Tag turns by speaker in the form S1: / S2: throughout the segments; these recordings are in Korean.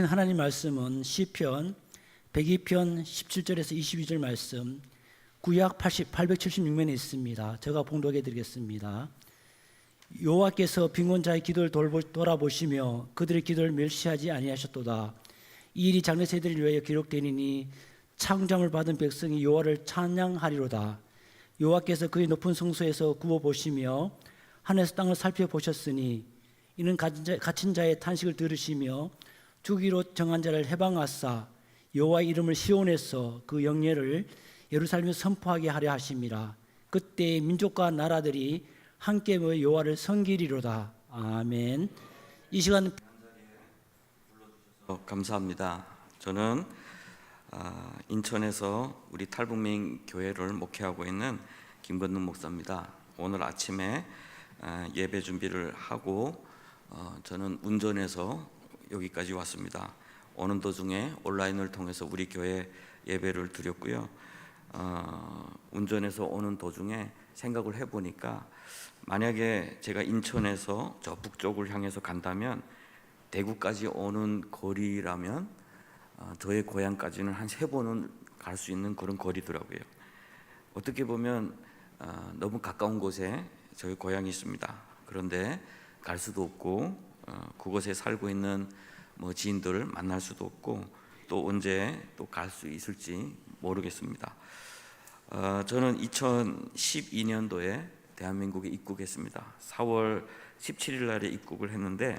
S1: 하나님 말씀은 시편 102편 17절에서 22절 말씀, 구약 876면에 있습니다. 제가 봉독해 드리겠습니다. 여호와께서 빈곤자의 기도를 돌아보시며 그들의 기도를 멸시하지 아니하셨도다. 이 일이 장래 세대를 위하여 기록되니니 창조함을 받은 백성이 여호와를 찬양하리로다. 여호와께서 그의 높은 성소에서 구워 보시며 하늘에서 땅을 살펴보셨으니 이는 갇힌 자의 탄식을 들으시며 주기로 정한 자를 해방하사 여호와의 이름을 시온에서 그 영예를 예루살렘에 선포하게 하려 하심이라. 그때 민족과 나라들이 함께 모여 여호와를 섬기리로다. 아멘. 이 시간
S2: 감사합니다. 저는 인천에서 우리 탈북민 교회를 목회하고 있는 김건능 목사입니다. 오늘 아침에 예배 준비를 하고 저는 운전해서 여기까지 왔습니다. 오는 도중에 온라인을 통해서 우리 교회 예배를 드렸고요. 운전해서 오는 도중에 생각을 해보니까 만약에 제가 인천에서 저 북쪽을 향해서 간다면 대구까지 오는 거리라면 저의 고향까지는 한 3번은 갈 수 있는 그런 거리더라고요. 어떻게 보면 너무 가까운 곳에 저희 고향이 있습니다. 그런데 갈 수도 없고 그곳에 살고 있는 지인들을 만날 수도 없고 또 언제 또 갈 수 있을지 모르겠습니다. 저는 2012년도에 대한민국에 입국했습니다. 4월 17일 날에 입국을 했는데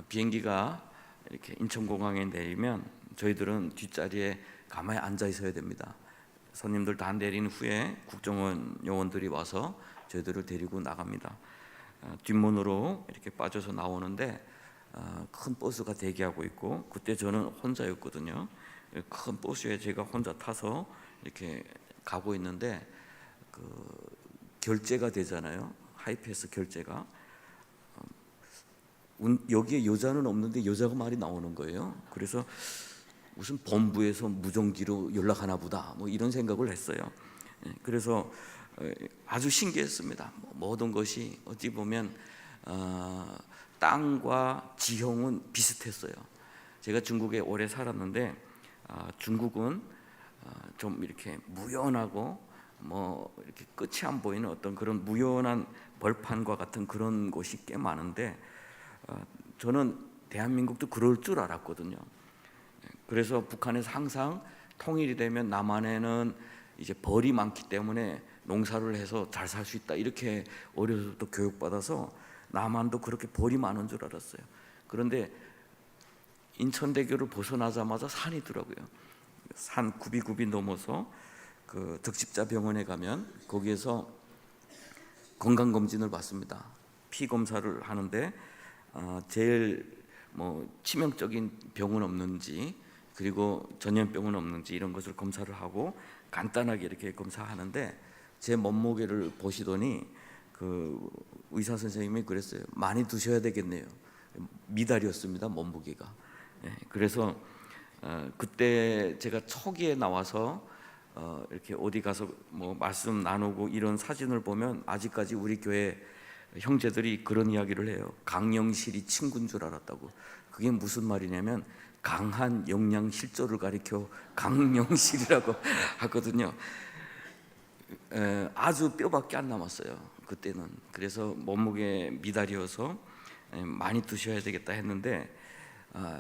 S2: 비행기가 이렇게 인천공항에 내리면 저희들은 뒷자리에 가만히 앉아 있어야 됩니다. 손님들 다 내린 후에 국정원 요원들이 와서 저희들을 데리고 나갑니다. 뒷문으로 이렇게 빠져서 나오는데 큰 버스가 대기하고 있고 그때 저는 혼자였거든요. 큰 버스에 제가 혼자 타서 이렇게 가고 있는데 결제가 되잖아요. 하이패스 결제가. 여기에 여자는 없는데 여자가 말이 나오는 거예요. 그래서 무슨 본부에서 무전기로 연락하나 보다 이런 생각을 했어요. 그래서 아주 신기했습니다. 모든 것이 어찌 보면 땅과 지형은 비슷했어요. 제가 중국에 오래 살았는데 중국은 좀 이렇게 무연하고 이렇게 끝이 안 보이는 어떤 그런 무연한 벌판과 같은 그런 곳이 꽤 많은데 저는 대한민국도 그럴 줄 알았거든요. 그래서 북한에서 항상 통일이 되면 남한에는 이제 벌이 많기 때문에 농사를 해서 잘 살 수 있다 이렇게 어려서부터 교육받아서 남한도 그렇게 벌이 많은 줄 알았어요. 그런데 인천대교를 벗어나자마자 산이더라고요. 산 굽이굽이 넘어서 그 덕십자병원에 가면 거기에서 건강검진을 받습니다. 피 검사를 하는데 제일 치명적인 병은 없는지 그리고 전염병은 없는지 이런 것을 검사를 하고 간단하게 이렇게 검사하는데 제 몸무게를 보시더니 그 의사 선생님이 그랬어요. 많이 드셔야 되겠네요. 미달이었습니다, 몸무게가. 그래서 그때 제가 초기에 나와서 이렇게 어디 가서 말씀 나누고 이런 사진을 보면 아직까지 우리 교회 형제들이 그런 이야기를 해요. 강영실이 친구인 줄 알았다고. 그게 무슨 말이냐면 강한 영양실조를 가리켜 강영실이라고 하거든요. 아주 뼈밖에 안 남았어요 그때는. 그래서 몸무게 미달이어서 많이 드셔야 되겠다 했는데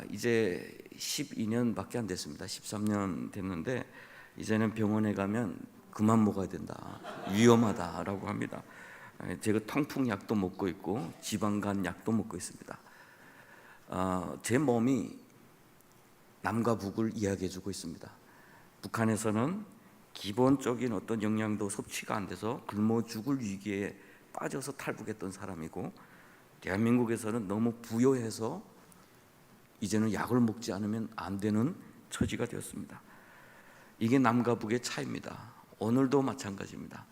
S2: 이제 12년밖에 안 됐습니다. 13년 됐는데 이제는 병원에 가면 그만 먹어야 된다, 위험하다라고 합니다. 제가 통풍약도 먹고 있고 지방간 약도 먹고 있습니다. 제 몸이 남과 북을 이야기해주고 있습니다. 북한에서는 기본적인 어떤 영양도 섭취가 안 돼서 굶어 죽을 위기에 빠져서 탈북했던 사람이고 대한민국에서는 너무 부여해서 이제는 약을 먹지 않으면 안 되는 처지가 되었습니다. 이게 남과 북의 차이입니다. 오늘도 마찬가지입니다.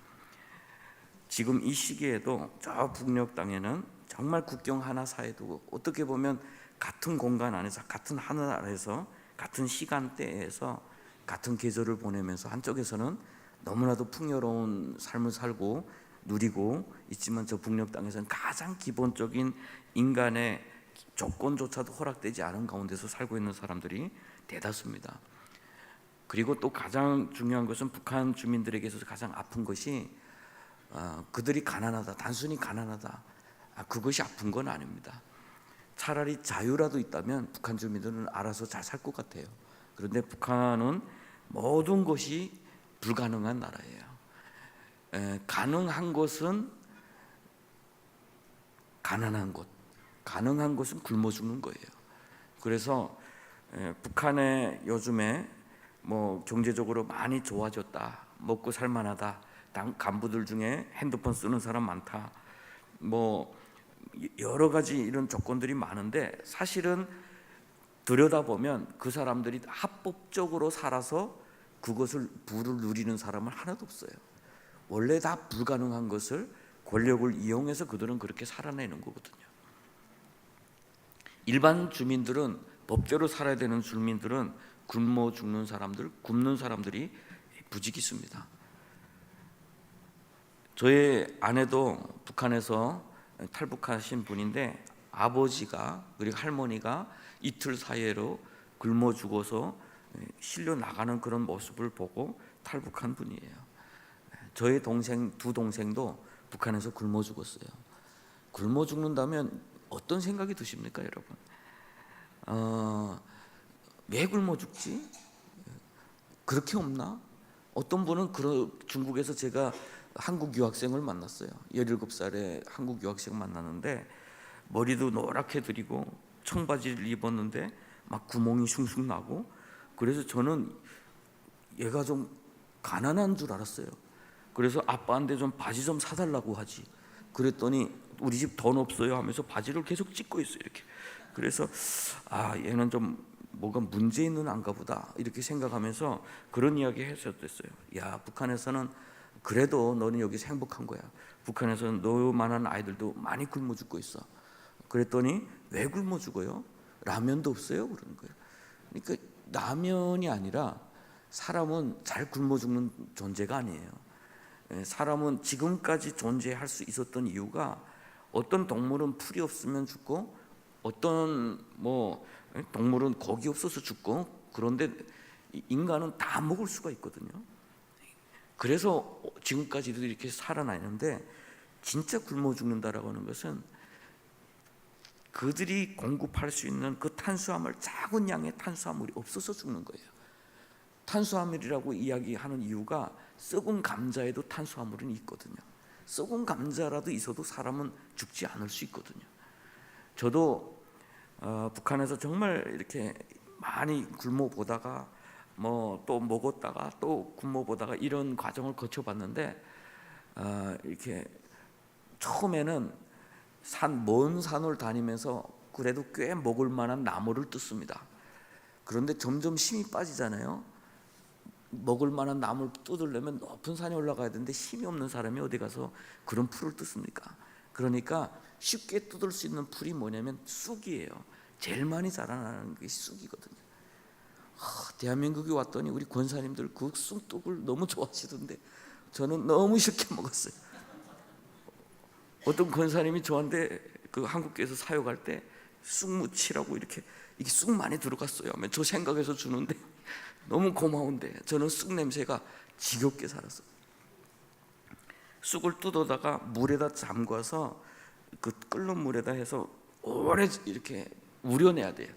S2: 지금 이 시기에도 저 북녘 땅에는 정말 국경 하나 사이도 어떻게 보면 같은 공간 안에서 같은 하늘 아래서 같은 시간대에서 같은 계절을 보내면서 한쪽에서는 너무나도 풍요로운 삶을 살고 누리고 있지만 저 북녘 땅에서는 가장 기본적인 인간의 조건조차도 허락되지 않은 가운데서 살고 있는 사람들이 대다수입니다. 그리고 또 가장 중요한 것은 북한 주민들에게 있어서 가장 아픈 것이 그들이 가난하다, 단순히 가난하다, 그것이 아픈 건 아닙니다. 차라리 자유라도 있다면 북한 주민들은 알아서 잘 살 것 같아요. 그런데 북한은 모든 것이 불가능한 나라예요. 가능한 것은 가난한 것, 가능한 것은 굶어 죽는 거예요. 그래서 북한에 요즘에 뭐 경제적으로 많이 좋아졌다, 먹고 살만하다, 간부들 중에 핸드폰 쓰는 사람 많다, 뭐 여러 가지 이런 조건들이 많은데 사실은 들여다보면 그 사람들이 합법적으로 살아서 그것을 부를 누리는 사람은 하나도 없어요. 원래 다 불가능한 것을 권력을 이용해서 그들은 그렇게 살아내는 거거든요. 일반 주민들은, 법대로 살아야 되는 주민들은 굶어 죽는 사람들, 굶는 사람들이 부지기수입니다. 저의 아내도 북한에서 탈북하신 분인데 아버지가 그리고 할머니가 이틀 사이로 굶어 죽어서 실려 나가는 그런 모습을 보고 탈북한 분이에요. 저의 두 동생도 북한에서 굶어 죽었어요. 굶어 죽는다면 어떤 생각이 드십니까, 여러분? 왜 굶어 죽지? 그렇게 없나? 어떤 분은 중국에서 제가 한국 유학생을 만났어요. 17살에 한국 유학생 만났는데 머리도 노랗게 들이고 청바지를 입었는데 막 구멍이 숭숭 나고, 그래서 저는 얘가 좀 가난한 줄 알았어요. 그래서 아빠한테 좀 바지 좀 사달라고 하지. 그랬더니 우리 집 돈 없어요 하면서 바지를 계속 찢고 있어요, 이렇게. 그래서 얘는 좀 뭐가 문제 있는 안가 보다 이렇게 생각하면서 그런 이야기 했었어요. 야, 북한에서는 그래도 너는 여기서 행복한 거야. 북한에서는 너만한 아이들도 많이 굶어 죽고 있어. 그랬더니 왜 굶어 죽어요? 라면도 없어요, 그러는 거예요. 그러니까 라면이 아니라 사람은 잘 굶어 죽는 존재가 아니에요. 사람은 지금까지 존재할 수 있었던 이유가, 어떤 동물은 풀이 없으면 죽고, 어떤 동물은 고기 없어서 죽고, 그런데 인간은 다 먹을 수가 있거든요. 그래서 지금까지도 이렇게 살아나는데, 진짜 굶어 죽는다라고 하는 것은 그들이 공급할 수 있는 그 탄수화물, 작은 양의 탄수화물이 없어서 죽는 거예요. 탄수화물이라고 이야기하는 이유가 썩은 감자에도 탄수화물은 있거든요. 썩은 감자라도 있어도 사람은 죽지 않을 수 있거든요. 저도 북한에서 정말 이렇게 많이 굶어 보다가 또 먹었다가 또 굶어 보다가 이런 과정을 거쳐봤는데, 이렇게 처음에는 먼 산을 다니면서 그래도 꽤 먹을 만한 나무를 뜯습니다. 그런데 점점 힘이 빠지잖아요. 먹을 만한 나무를 뜯으려면 높은 산에 올라가야 되는데 힘이 없는 사람이 어디 가서 그런 풀을 뜯습니까? 그러니까 쉽게 뜯을 수 있는 풀이 뭐냐면 쑥이에요. 제일 많이 자라나는 게 쑥이거든요. 대한민국에 왔더니 우리 권사님들 그 쑥떡을 너무 좋아하시던데 저는 너무 쉽게 먹었어요. 어떤 권사님이 저한테 그 한국교회에서 사역할 때 쑥무치라고 이게 쑥 많이 들어갔어요 하면 저 생각해서 주는데 너무 고마운데 저는 쑥 냄새가 지겹게 살았어요. 쑥을 뜯어다가 물에다 잠궈서 그 끓는 물에다 해서 오래 이렇게 우려내야 돼요.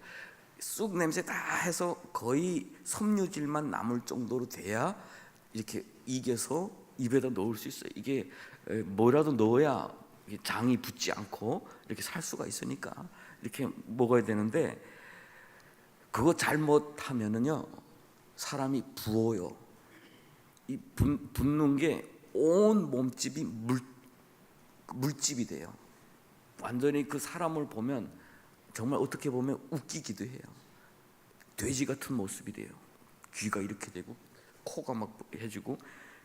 S2: 쑥 냄새 다 해서 거의 섬유질만 남을 정도로 돼야 이렇게 익혀서 입에다 넣을 수 있어요. 이게 뭐라도 넣어야 장이 붙지 않고 이렇게 살 수가 있으니까 이렇게 먹어야 되는데, 그거 잘못하면은요 사람이 부어요. 이 붓는 게 온 몸집이 물집이 돼요. 완전히 그 사람을 보면 정말 어떻게 보면 웃기기도 해요. 돼지 같은 모습이 돼요. 귀가 이렇게 되고 코가 막 해지고,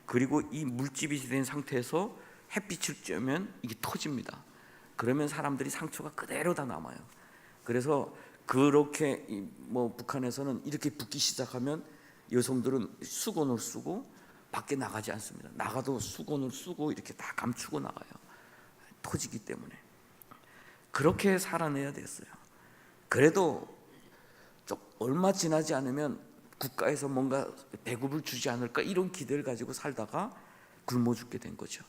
S2: 그리고 이 물집이 된 상태에서 햇빛을 쬐면 이게 터집니다. 그러면 사람들이 상처가 그대로 다 남아요. 그래서 그렇게 북한에서는 이렇게 붓기 시작하면 여성들은 수건을 쓰고 밖에 나가지 않습니다. 나가도 수건을 쓰고 이렇게 다 감추고 나가요. 터지기 때문에. 그렇게 살아내야 됐어요. 그래도 좀 얼마 지나지 않으면 국가에서 뭔가 배급을 주지 않을까 이런 기대를 가지고 살다가 굶어 죽게 된 거죠.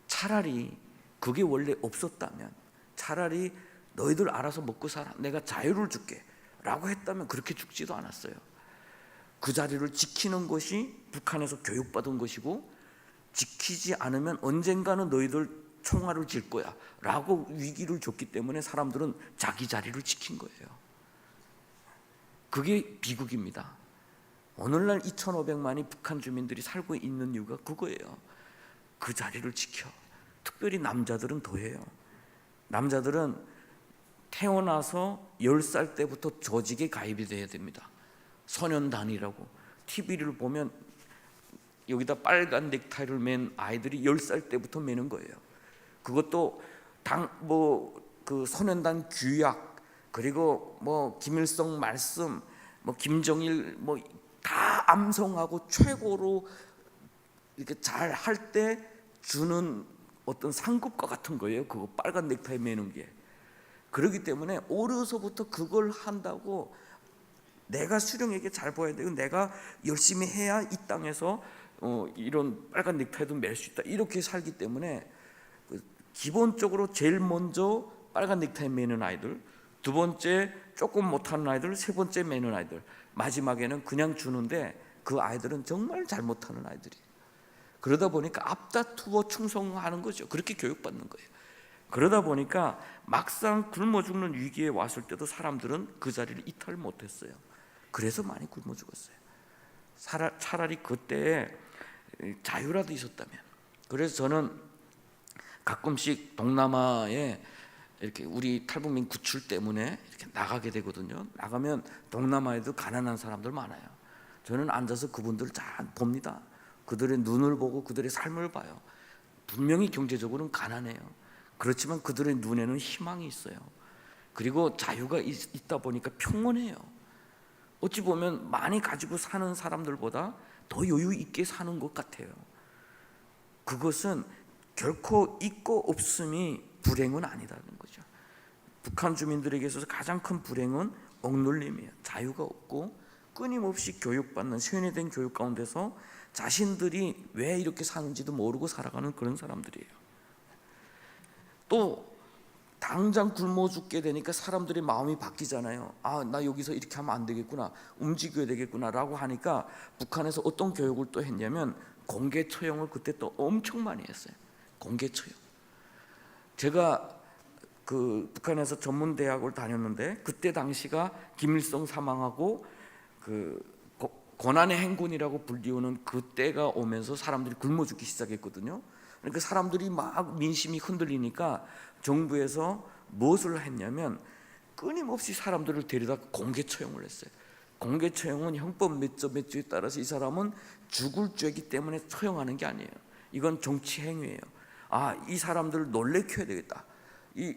S2: 차라리 그게 원래 없었다면, 차라리 너희들 알아서 먹고 살아, 내가 자유를 줄게 라고 했다면 그렇게 죽지도 않았어요. 그 자리를 지키는 것이 북한에서 교육받은 것이고, 지키지 않으면 언젠가는 너희들 총알을 질 거야 라고 위기를 줬기 때문에 사람들은 자기 자리를 지킨 거예요. 그게 비극입니다. 오늘날 2,500만이 북한 주민들이 살고 있는 이유가 그거예요. 그 자리를 지켜. 특별히 남자들은 더해요. 남자들은 태어나서 10살 때부터 조직에 가입이 돼야 됩니다. 소년단이라고. TV를 보면 여기다 빨간 넥타이를 맨 아이들이 10살 때부터 매는 거예요. 그것도 그 소년단 규약, 그리고 김일성 말씀, 김정일 다 암송하고 최고로 이렇게 잘 할 때 주는 어떤 상급과 같은 거예요. 그거 빨간 넥타이 매는 게. 그렇기 때문에 어려서부터 그걸 한다고 내가 수령에게 잘 보여야 되고, 내가 열심히 해야 이 땅에서 이런 빨간 넥타이도 맬 수 있다, 이렇게 살기 때문에 기본적으로 제일 먼저 빨간 넥타이 매는 아이들, 두 번째 조금 못하는 아이들, 세 번째 매는 아이들, 마지막에는 그냥 주는데 그 아이들은 정말 잘 못하는 아이들이에요. 그러다 보니까 앞다투어 충성하는 거죠. 그렇게 교육받는 거예요. 그러다 보니까 막상 굶어 죽는 위기에 왔을 때도 사람들은 그 자리를 이탈 못했어요. 그래서 많이 굶어 죽었어요. 차라리 그때에 자유라도 있었다면. 그래서 저는 가끔씩 동남아에 이렇게 우리 탈북민 구출 때문에 이렇게 나가게 되거든요. 나가면 동남아에도 가난한 사람들 많아요. 저는 앉아서 그분들을 잘 봅니다. 그들의 눈을 보고 그들의 삶을 봐요. 분명히 경제적으로는 가난해요. 그렇지만 그들의 눈에는 희망이 있어요. 그리고 자유가 있다 보니까 평온해요. 어찌 보면 많이 가지고 사는 사람들보다 더 여유 있게 사는 것 같아요. 그것은 결코 있고 없음이 불행은 아니라는 거죠. 북한 주민들에게 있어서 가장 큰 불행은 억눌림이에요. 자유가 없고 끊임없이 교육받는, 세뇌된 교육 가운데서 자신들이 왜 이렇게 사는지도 모르고 살아가는 그런 사람들이에요. 또 당장 굶어 죽게 되니까 사람들의 마음이 바뀌잖아요. 나 여기서 이렇게 하면 안 되겠구나, 움직여야 되겠구나 라고 하니까 북한에서 어떤 교육을 또 했냐면 공개 처형을 그때 또 엄청 많이 했어요. 공개 처형. 제가 그 북한에서 전문 대학을 다녔는데, 그때 당시가 김일성 사망하고 그 고난의 행군이라고 불리우는 그때가 오면서 사람들이 굶어 죽기 시작했거든요. 그러니까 사람들이 막 민심이 흔들리니까 정부에서 무엇을 했냐면 끊임없이 사람들을 데려다 공개 처형을 했어요. 공개 처형은 형법 몇 조 몇 조에 따라서 이 사람은 죽을 죄이기 때문에 처형하는 게 아니에요. 이건 정치 행위예요. 이 사람들을 놀래켜야 되겠다.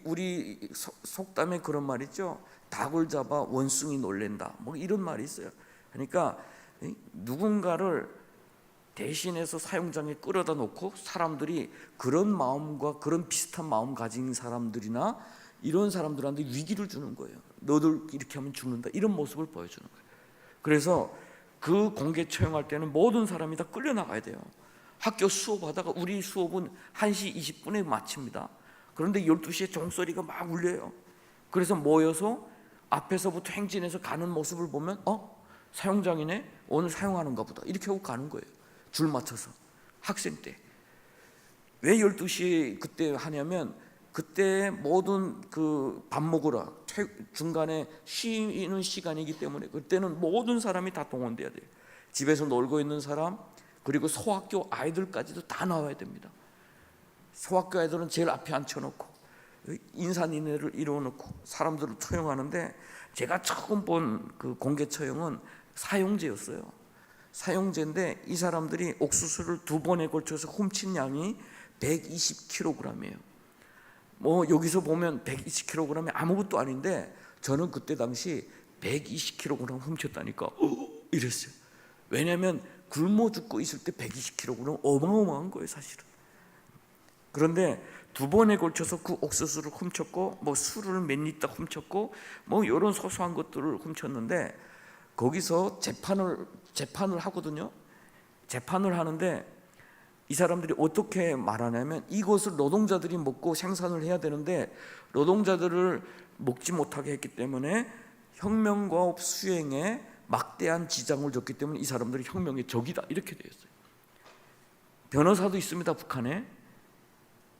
S2: 우리 속담에 그런 말 있죠. 닭을 잡아 원숭이 놀랜다, 이런 말이 있어요. 그러니까 누군가를 대신해서 사형장에 끌어다 놓고 사람들이 그런 마음과 그런 비슷한 마음 가진 사람들이나 이런 사람들한테 위기를 주는 거예요. 너들 이렇게 하면 죽는다, 이런 모습을 보여주는 거예요. 그래서 그 공개 처형할 때는 모든 사람이 다 끌려나가야 돼요. 학교 수업하다가 우리 수업은 1시 20분에 마칩니다. 그런데 12시에 종소리가 막 울려요. 그래서 모여서 앞에서부터 행진해서 가는 모습을 보면 사형장이네, 오늘 사용하는가 보다, 이렇게 하고 가는 거예요. 줄 맞춰서. 학생 때. 왜 12시에 그때 하냐면 그때 모든 그 밥 먹으라 중간에 쉬는 시간이기 때문에 그때는 모든 사람이 다 동원돼야 돼요. 집에서 놀고 있는 사람, 그리고 소학교 아이들까지도 다 나와야 됩니다. 소학교 아이들은 제일 앞에 앉혀놓고 인산인해를 이루어놓고 사람들을 처형하는데, 제가 처음 본 그 공개 처형은 사형제였어요. 사형제인데 이 사람들이 옥수수를 2번에 걸쳐서 훔친 양이 120kg이에요. 여기서 보면 120kg이 아무것도 아닌데 저는 그때 당시 120kg 훔쳤다니까 이랬어요. 왜냐하면 굶어 죽고 있을 때 120kg 어마어마한 거예요, 사실은. 그런데 두 번에 걸쳐서 그 옥수수를 훔쳤고 뭐 술을 몇 리터 훔쳤고 뭐 이런 소소한 것들을 훔쳤는데 거기서 재판을 하거든요. 재판을 하는데 이 사람들이 어떻게 말하냐면 이것을 노동자들이 먹고 생산을 해야 되는데 노동자들을 먹지 못하게 했기 때문에 혁명과업 수행에 막대한 지장을 줬기 때문에 이 사람들이 혁명의 적이다 이렇게 되었어요. 변호사도 있습니다. 북한에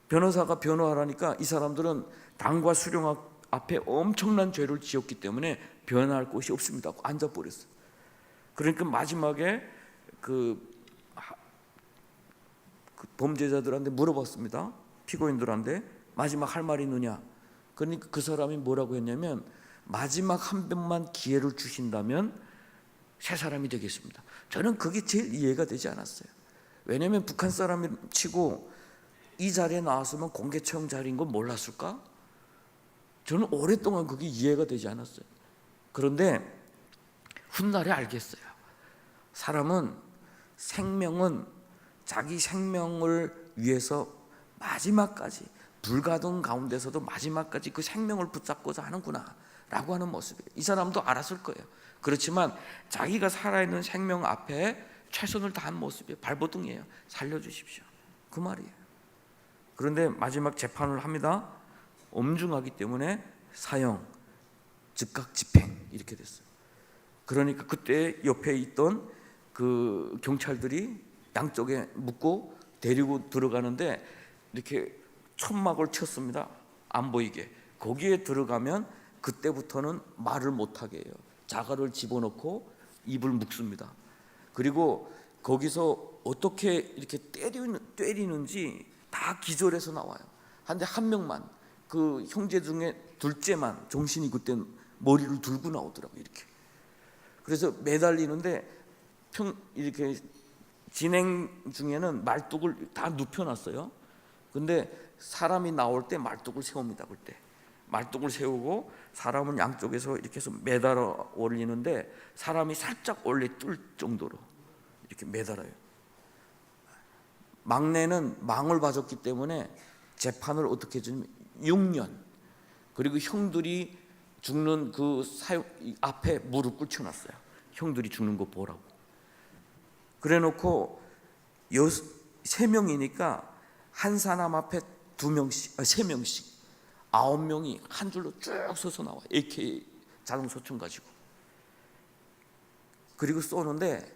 S2: 변호사가 변호하라니까 이 사람들은 당과 수령 앞에 엄청난 죄를 지었기 때문에 변호할 곳이 없습니다 하고 앉아버렸어요. 그러니까 마지막에 그 범죄자들한테 물어봤습니다. 피고인들한테 마지막 할 말이 있느냐. 그러니까 그 사람이 뭐라고 했냐면 마지막 한 번만 기회를 주신다면 새 사람이 되겠습니다. 저는 그게 제일 이해가 되지 않았어요. 왜냐하면 북한 사람이 치고 이 자리에 나왔으면 공개처형 자리인 건 몰랐을까? 저는 오랫동안 그게 이해가 되지 않았어요. 그런데 훗날에 알겠어요. 사람은 생명은 자기 생명을 위해서 마지막까지 불가동 가운데서도 마지막까지 그 생명을 붙잡고자 하는구나 라고 하는 모습이에요. 이 사람도 알았을 거예요. 그렇지만 자기가 살아있는 생명 앞에 최선을 다한 모습이에요. 발버둥이에요. 살려주십시오. 그 말이에요. 그런데 마지막 재판을 합니다. 엄중하기 때문에 사형, 즉각 집행 이렇게 됐어요. 그러니까 그때 옆에 있던 그 경찰들이 양쪽에 묶고 데리고 들어가는데 이렇게 천막을 쳤습니다. 안 보이게. 거기에 들어가면 그때부터는 말을 못하게 해요. 자갈을 집어넣고 입을 묶습니다. 그리고 거기서 어떻게 이렇게 때리는지 다 기절해서 나와요. 한데 한 명만 그 형제 중에 둘째만 정신이 그때 머리를 들고 나오더라고요. 이렇게. 그래서 매달리는데 이렇게 진행 중에는 말뚝을 다 눕혀놨어요. 근데 사람이 나올 때 말뚝을 세웁니다. 그때 말뚝을 세우고 사람은 양쪽에서 이렇게 해서 매달아 올리는데 사람이 살짝 올려 뜰 정도로 이렇게 매달아요. 막내는 망을 봐줬기 때문에 재판을 어떻게 해주냐면 6년. 그리고 형들이 죽는 그 앞에 무릎 꿇혀놨어요. 형들이 죽는 거 보라고. 그래놓고 3명이니까 한 사람 앞에 2명씩, 3명씩 9명이 한 줄로 쭉 서서 나와. AK 자동소총 가지고. 그리고 쏘는데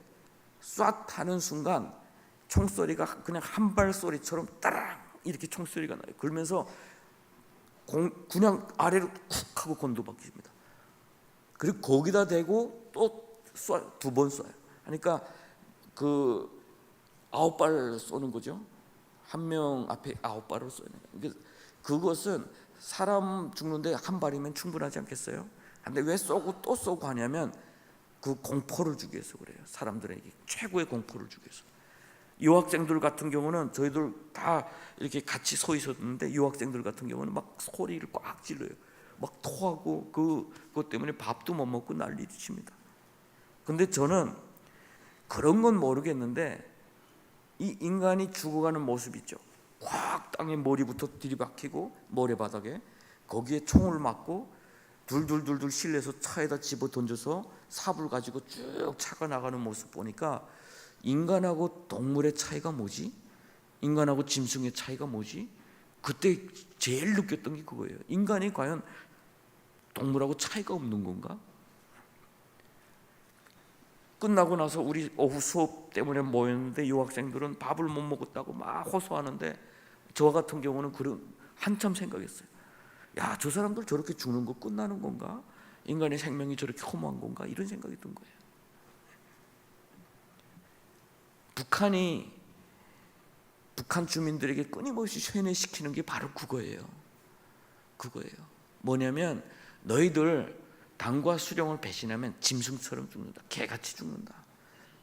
S2: 쏴 하는 순간 총소리가 그냥 한 발 소리처럼 따랑 이렇게 총소리가 나요. 그러면서 그냥 아래로 쿡 하고 곤두박힙니다. 그리고 거기다 대고 또 쏴, 2번 쏴요. 그러니까 그 9발 쏘는 거죠. 한 명 앞에 9발을 쏘는. 그것은 사람 죽는데 한 발이면 충분하지 않겠어요? 근데 왜 쏘고 또 쏘고 하냐면 그 공포를 주기 위해서 그래요. 사람들에게 최고의 공포를 주기 위해서. 유학생들 같은 경우는 저희들 다 이렇게 같이 서 있었는데 유학생들 같은 경우는 막 소리를 꽉 질러요. 막 토하고 그것 때문에 밥도 못 먹고 난리 칩니다. 근데 저는 그런 건 모르겠는데 이 인간이 죽어가는 모습 있죠. 확 땅에 머리부터 들이박히고 모래바닥에 거기에 총을 맞고 둘둘둘둘 실내서 차에다 집어 던져서 삽을 가지고 쭉 차가 나가는 모습 보니까 인간하고 동물의 차이가 뭐지? 인간하고 짐승의 차이가 뭐지? 그때 제일 느꼈던 게 그거예요. 인간이 과연 동물하고 차이가 없는 건가? 끝나고 나서 우리 오후 수업 때문에 모였는데 유학생들은 밥을 못 먹었다고 막 호소하는데 저 같은 경우는 그런 한참 생각했어요. 야, 저 사람들 저렇게 죽는 거 끝나는 건가? 인간의 생명이 저렇게 허무한 건가? 이런 생각이 든 거예요. 북한 주민들에게 끊임없이 세뇌시키는 게 바로 그거예요. 뭐냐면 너희들 당과 수령을 배신하면 짐승처럼 죽는다. 개같이 죽는다.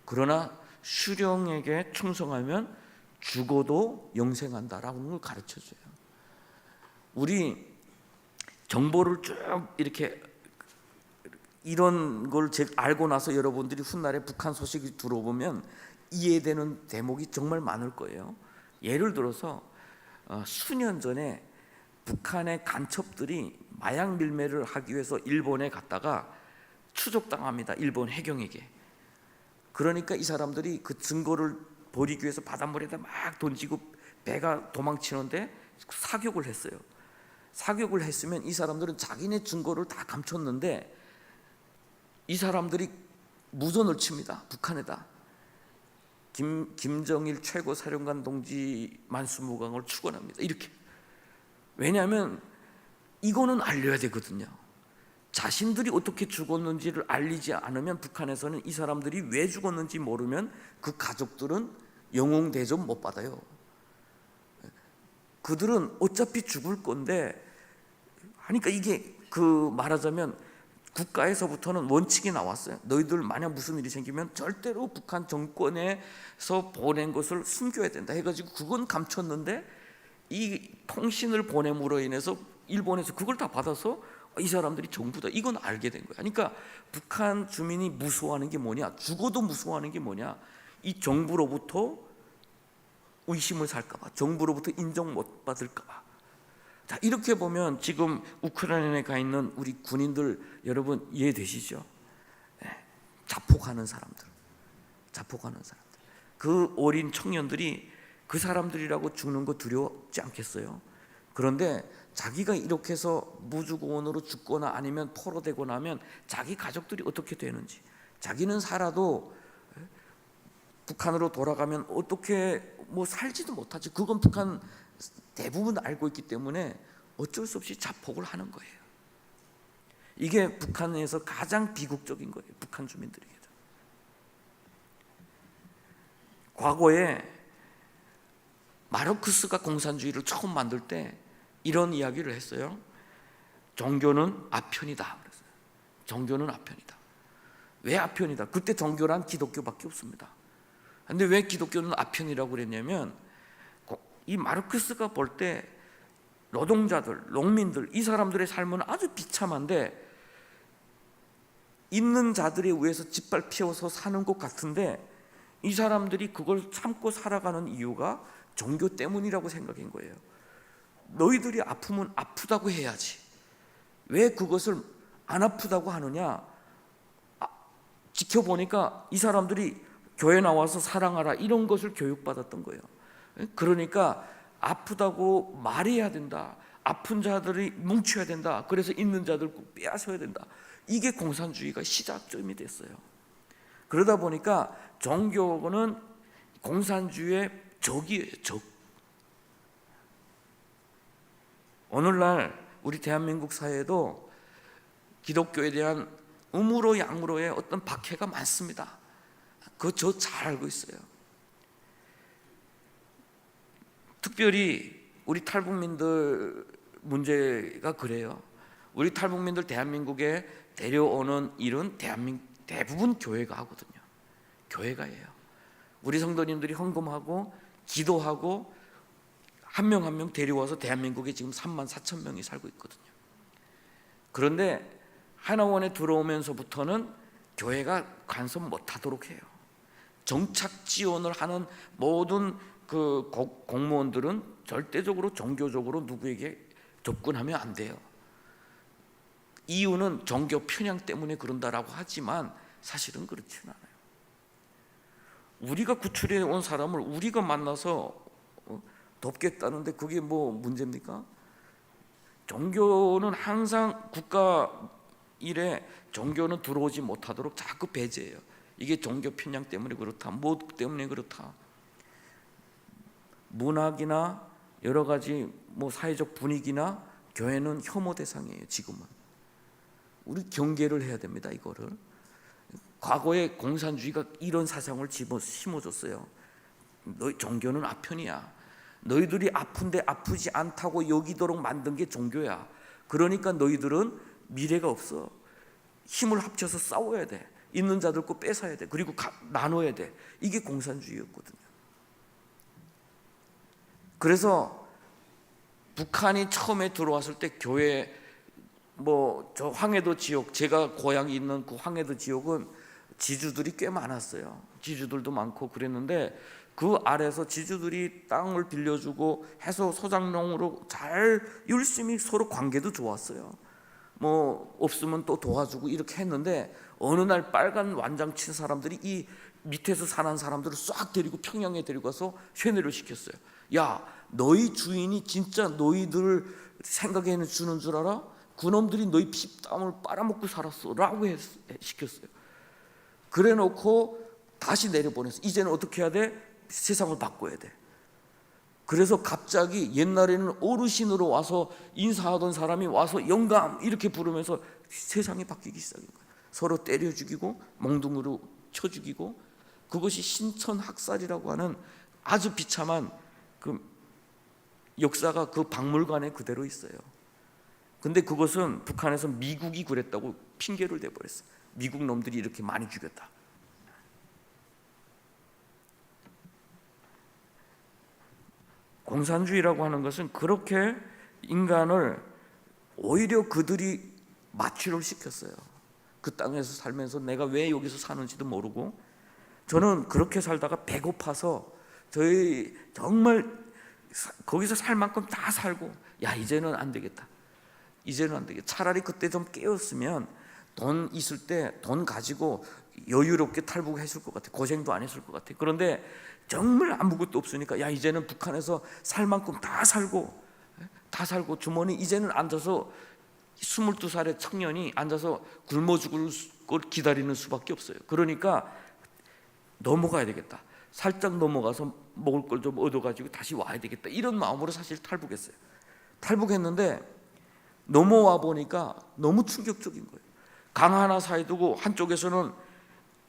S2: 그러나 수령에게 충성하면 죽어도 영생한다라는 걸 가르쳐줘요. 우리 정보를 쭉 이렇게 이런 걸 알고 나서 여러분들이 훗날에 북한 소식이 들어보면 이해되는 대목이 정말 많을 거예요. 예를 들어서 수년 전에 북한의 간첩들이 마약 밀매를 하기 위해서 일본에 갔다가 추적당합니다. 일본 해경에게. 그러니까 이 사람들이 그 증거를 버리기 위해서 바닷물에다 막 던지고 배가 도망치는데 사격을 했어요. 사격을 했으면 이 사람들은 자기네 증거를 다 감췄는데 이 사람들이 무전을 칩니다. 북한에다. 김정일 최고 사령관 동지 만수무강을 축원합니다. 이렇게. 왜냐하면 이거는 알려야 되거든요. 자신들이 어떻게 죽었는지를 알리지 않으면 북한에서는 이 사람들이 왜 죽었는지 모르면 그 가족들은 영웅 대접 못 받아요. 그들은 어차피 죽을 건데 하니까 이게 그 말하자면 국가에서부터는 원칙이 나왔어요. 너희들 만약 무슨 일이 생기면 절대로 북한 정권에서 보낸 것을 숨겨야 된다 해가지고 그건 감췄는데 이 통신을 보냄으로 인해서 일본에서 그걸 다 받아서 이 사람들이 정부다 이건 알게 된 거야. 그러니까 북한 주민이 무서워하는 게 뭐냐, 죽어도 무서워하는 게 뭐냐, 이 정부로부터 의심을 살까 봐, 정부로부터 인정 못 받을까 봐. 자, 이렇게 보면 지금 우크라이나에 가 있는 우리 군인들 여러분 이해되시죠? 자폭하는 사람들, 자폭하는 사람들, 그 어린 청년들이 그 사람들이라고 죽는 거 두렵지 않겠어요? 그런데 자기가 이렇게 해서 무주고원으로 죽거나 아니면 포로되고 나면 자기 가족들이 어떻게 되는지, 자기는 살아도 북한으로 돌아가면 어떻게 뭐 살지도 못하지. 그건 북한 대부분 알고 있기 때문에 어쩔 수 없이 자폭을 하는 거예요. 이게 북한에서 가장 비극적인 거예요. 북한 주민들에게도. 과거에 마르크스가 공산주의를 처음 만들 때 이런 이야기를 했어요. 종교는 아편이다. 그랬어요. 종교는 아편이다. 왜 아편이다? 그때 종교란 기독교밖에 없습니다. 그런데 왜 기독교는 아편이라고 그랬냐면 이 마르크스가 볼 때 노동자들, 농민들 이 사람들의 삶은 아주 비참한데 있는 자들에 의해서 짓밟 피워서 사는 것 같은데 이 사람들이 그걸 참고 살아가는 이유가 종교 때문이라고 생각한 거예요. 너희들이 아프면 아프다고 해야지. 왜 그것을 안 아프다고 하느냐? 지켜보니까 이 사람들이 교회 나와서 사랑하라 이런 것을 교육받았던 거예요. 그러니까 아프다고 말해야 된다. 아픈 자들이 뭉쳐야 된다. 그래서 있는 자들 빼앗아야 된다. 이게 공산주의가 시작점이 됐어요. 그러다 보니까 종교는 공산주의의 적이에요. 적. 오늘날 우리 대한민국 사회에도 기독교에 대한 음으로 양으로의 어떤 박해가 많습니다. 그거 저 잘 알고 있어요. 특별히 우리 탈북민들 문제가 그래요. 우리 탈북민들 대한민국에 데려오는 일은 대부분 교회가 하거든요. 교회가 해요. 우리 성도님들이 헌금하고 기도하고 한 명 한 명 데려와서 대한민국에 지금 3만 4천 명이 살고 있거든요. 그런데 하나원에 들어오면서부터는 교회가 간섭 못하도록 해요. 정착 지원을 하는 모든 그 공무원들은 절대적으로 종교적으로 누구에게 접근하면 안 돼요. 이유는 종교 편향 때문에 그런다라고 하지만 사실은 그렇지는 않아요. 우리가 구출해 온 사람을 우리가 만나서 돕겠다는데 그게 뭐 문제입니까? 종교는 항상 국가 일에 종교는 들어오지 못하도록 자꾸 배제해요. 이게 종교 편향 때문에 그렇다, 뭐 때문에 그렇다. 문학이나 여러 가지 뭐 사회적 분위기나 교회는 혐오 대상이에요. 지금은 우리 경계를 해야 됩니다. 이거를 과거에 공산주의가 이런 사상을 심어줬어요. 너희 종교는 아편이야. 너희들이 아픈데 아프지 않다고 여기도록 만든 게 종교야. 그러니까 너희들은 미래가 없어. 힘을 합쳐서 싸워야 돼. 있는 자들 거 뺏어야 돼. 그리고 나눠야 돼. 이게 공산주의였거든요. 그래서 북한이 처음에 들어왔을 때 교회 뭐 저 황해도 지역, 제가 고향이 있는 그 황해도 지역은 지주들이 꽤 많았어요. 지주들도 많고 그랬는데 그 아래서 지주들이 땅을 빌려주고 해서 소장농으로 잘 열심히 서로 관계도 좋았어요. 뭐 없으면 또 도와주고 이렇게 했는데 어느 날 빨간 완장 친 사람들이 이 밑에서 사는 사람들을 싹 데리고 평양에 데리고 가서 세뇌를 시켰어요. 야, 너희 주인이 진짜 너희들 생각에는 주는 줄 알아? 그놈들이 너희 피땀을 빨아먹고 살았어 라고 시켰어요. 그래 놓고 다시 내려보냈어. 이제는 어떻게 해야 돼? 세상을 바꿔야 돼. 그래서 갑자기 옛날에는 어르신으로 와서 인사하던 사람이 와서 영감 이렇게 부르면서 세상이 바뀌기 시작한 거예요. 서로 때려 죽이고 몽둥이로 쳐 죽이고, 그것이 신천학살이라고 하는 아주 비참한 그 역사가 그 박물관에 그대로 있어요. 근데 그것은 북한에서 미국이 그랬다고 핑계를 대버렸어요. 미국 놈들이 이렇게 많이 죽였다. 공산주의라고 하는 것은 그렇게 인간을 오히려 그들이 마취를 시켰어요. 그 땅에서 살면서 내가 왜 여기서 사는지도 모르고, 저는 그렇게 살다가 배고파서 저희 정말 거기서 살 만큼 다 살고, 야 이제는 안 되겠다. 이제는 안 되겠다. 차라리 그때 좀 깨웠으면 돈 있을 때 돈 가지고 여유롭게 탈북했을 것 같아. 고생도 안 했을 것 같아. 그런데 정말 아무것도 없으니까 야 이제는 북한에서 살 만큼 다 살고 주머니 이제는 앉아서 22살의 청년이 앉아서 굶어 죽을 걸 기다리는 수밖에 없어요. 그러니까 넘어가야 되겠다. 살짝 넘어가서 먹을 걸 좀 얻어가지고 다시 와야 되겠다. 이런 마음으로 사실 탈북했어요. 탈북했는데 넘어와 보니까 너무 충격적인 거예요. 강 하나 사이 두고 한쪽에서는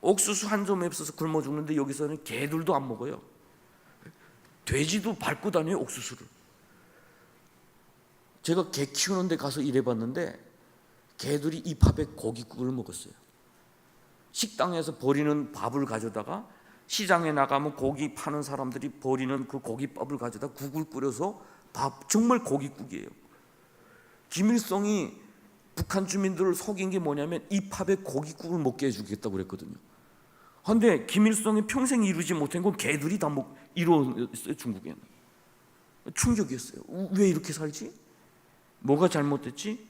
S2: 옥수수 한 점 없어서 굶어 죽는데 여기서는 개들도 안 먹어요. 돼지도 밟고 다녀요, 옥수수를. 제가 개 키우는 데 가서 일해봤는데 개들이 이 밥에 고깃국을 먹었어요. 식당에서 버리는 밥을 가져다가 시장에 나가면 고기 파는 사람들이 버리는 그 고깃밥을 가져다 국을 끓여서 밥, 정말 고깃국이에요. 김일성이 북한 주민들을 속인 게 뭐냐면 이 밥에 고깃국을 먹게 해주겠다고 그랬거든요. 그런데 김일성이 평생 이루지 못한 건 개들이 다 이루었어요. 중국에는. 충격이었어요. 왜 이렇게 살지? 뭐가 잘못됐지?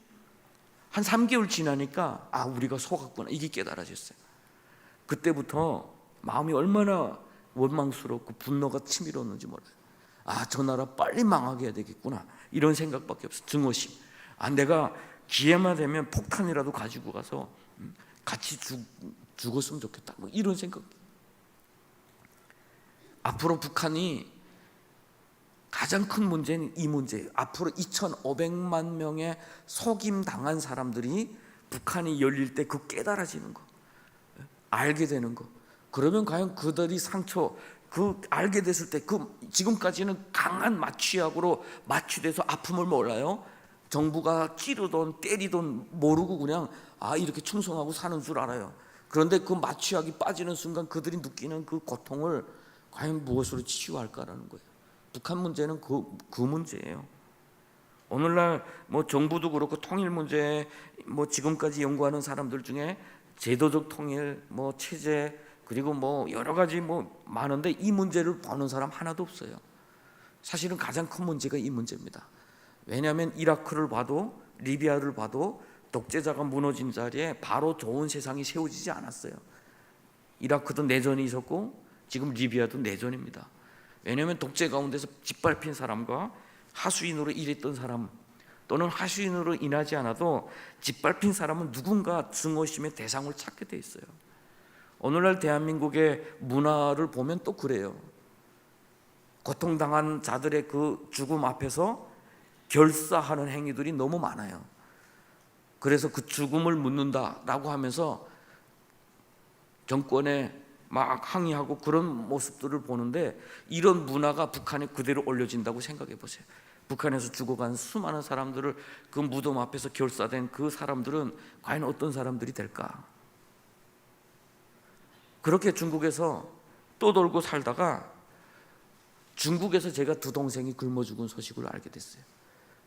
S2: 한 3개월 지나니까 아 우리가 속았구나 이게 깨달아졌어요. 그때부터 마음이 얼마나 원망스럽고 분노가 치밀었는지 몰라요. 아 저 나라 빨리 망하게 해야 되겠구나 이런 생각밖에 없어요. 증오심. 아 내가 기회만 되면 폭탄이라도 가지고 가서 같이 죽었으면 좋겠다 뭐 이런 생각. 앞으로 북한이 가장 큰 문제는 이 문제예요. 앞으로 2,500만 명의 속임당한 사람들이 북한이 열릴 때 그 깨달아지는 거, 알게 되는 거. 그러면 과연 그들이 상처, 그 알게 됐을 때 그 지금까지는 강한 마취약으로 마취돼서 아픔을 몰라요. 정부가 찌르던 때리던 모르고 그냥 아 이렇게 충성하고 사는 줄 알아요. 그런데 그 마취약이 빠지는 순간 그들이 느끼는 그 고통을 과연 무엇으로 치유할까라는 거예요. 북한 문제는 그 문제예요. 오늘날 뭐 정부도 그렇고 통일 문제 뭐 지금까지 연구하는 사람들 중에 제도적 통일, 뭐 체제 그리고 뭐 여러 가지 뭐 많은데 이 문제를 보는 사람 하나도 없어요. 사실은 가장 큰 문제가 이 문제입니다. 왜냐하면 이라크를 봐도 리비아를 봐도 독재자가 무너진 자리에 바로 좋은 세상이 세워지지 않았어요. 이라크도 내전이 있었고 지금 리비아도 내전입니다. 왜냐하면 독재 가운데서 짓밟힌 사람과 하수인으로 일했던 사람 또는 하수인으로 인하지 않아도 짓밟힌 사람은 누군가 증오심의 대상을 찾게 돼 있어요. 오늘날 대한민국의 문화를 보면 또 그래요. 고통당한 자들의 그 죽음 앞에서 결사하는 행위들이 너무 많아요. 그래서 그 죽음을 묻는다라고 하면서 정권에 막 항의하고 그런 모습들을 보는데 이런 문화가 북한에 그대로 올려진다고 생각해 보세요. 북한에서 죽어간 수많은 사람들을 그 무덤 앞에서 결사된 그 사람들은 과연 어떤 사람들이 될까? 그렇게 중국에서 또 돌고 살다가 중국에서 제가 두 동생이 굶어 죽은 소식을 알게 됐어요.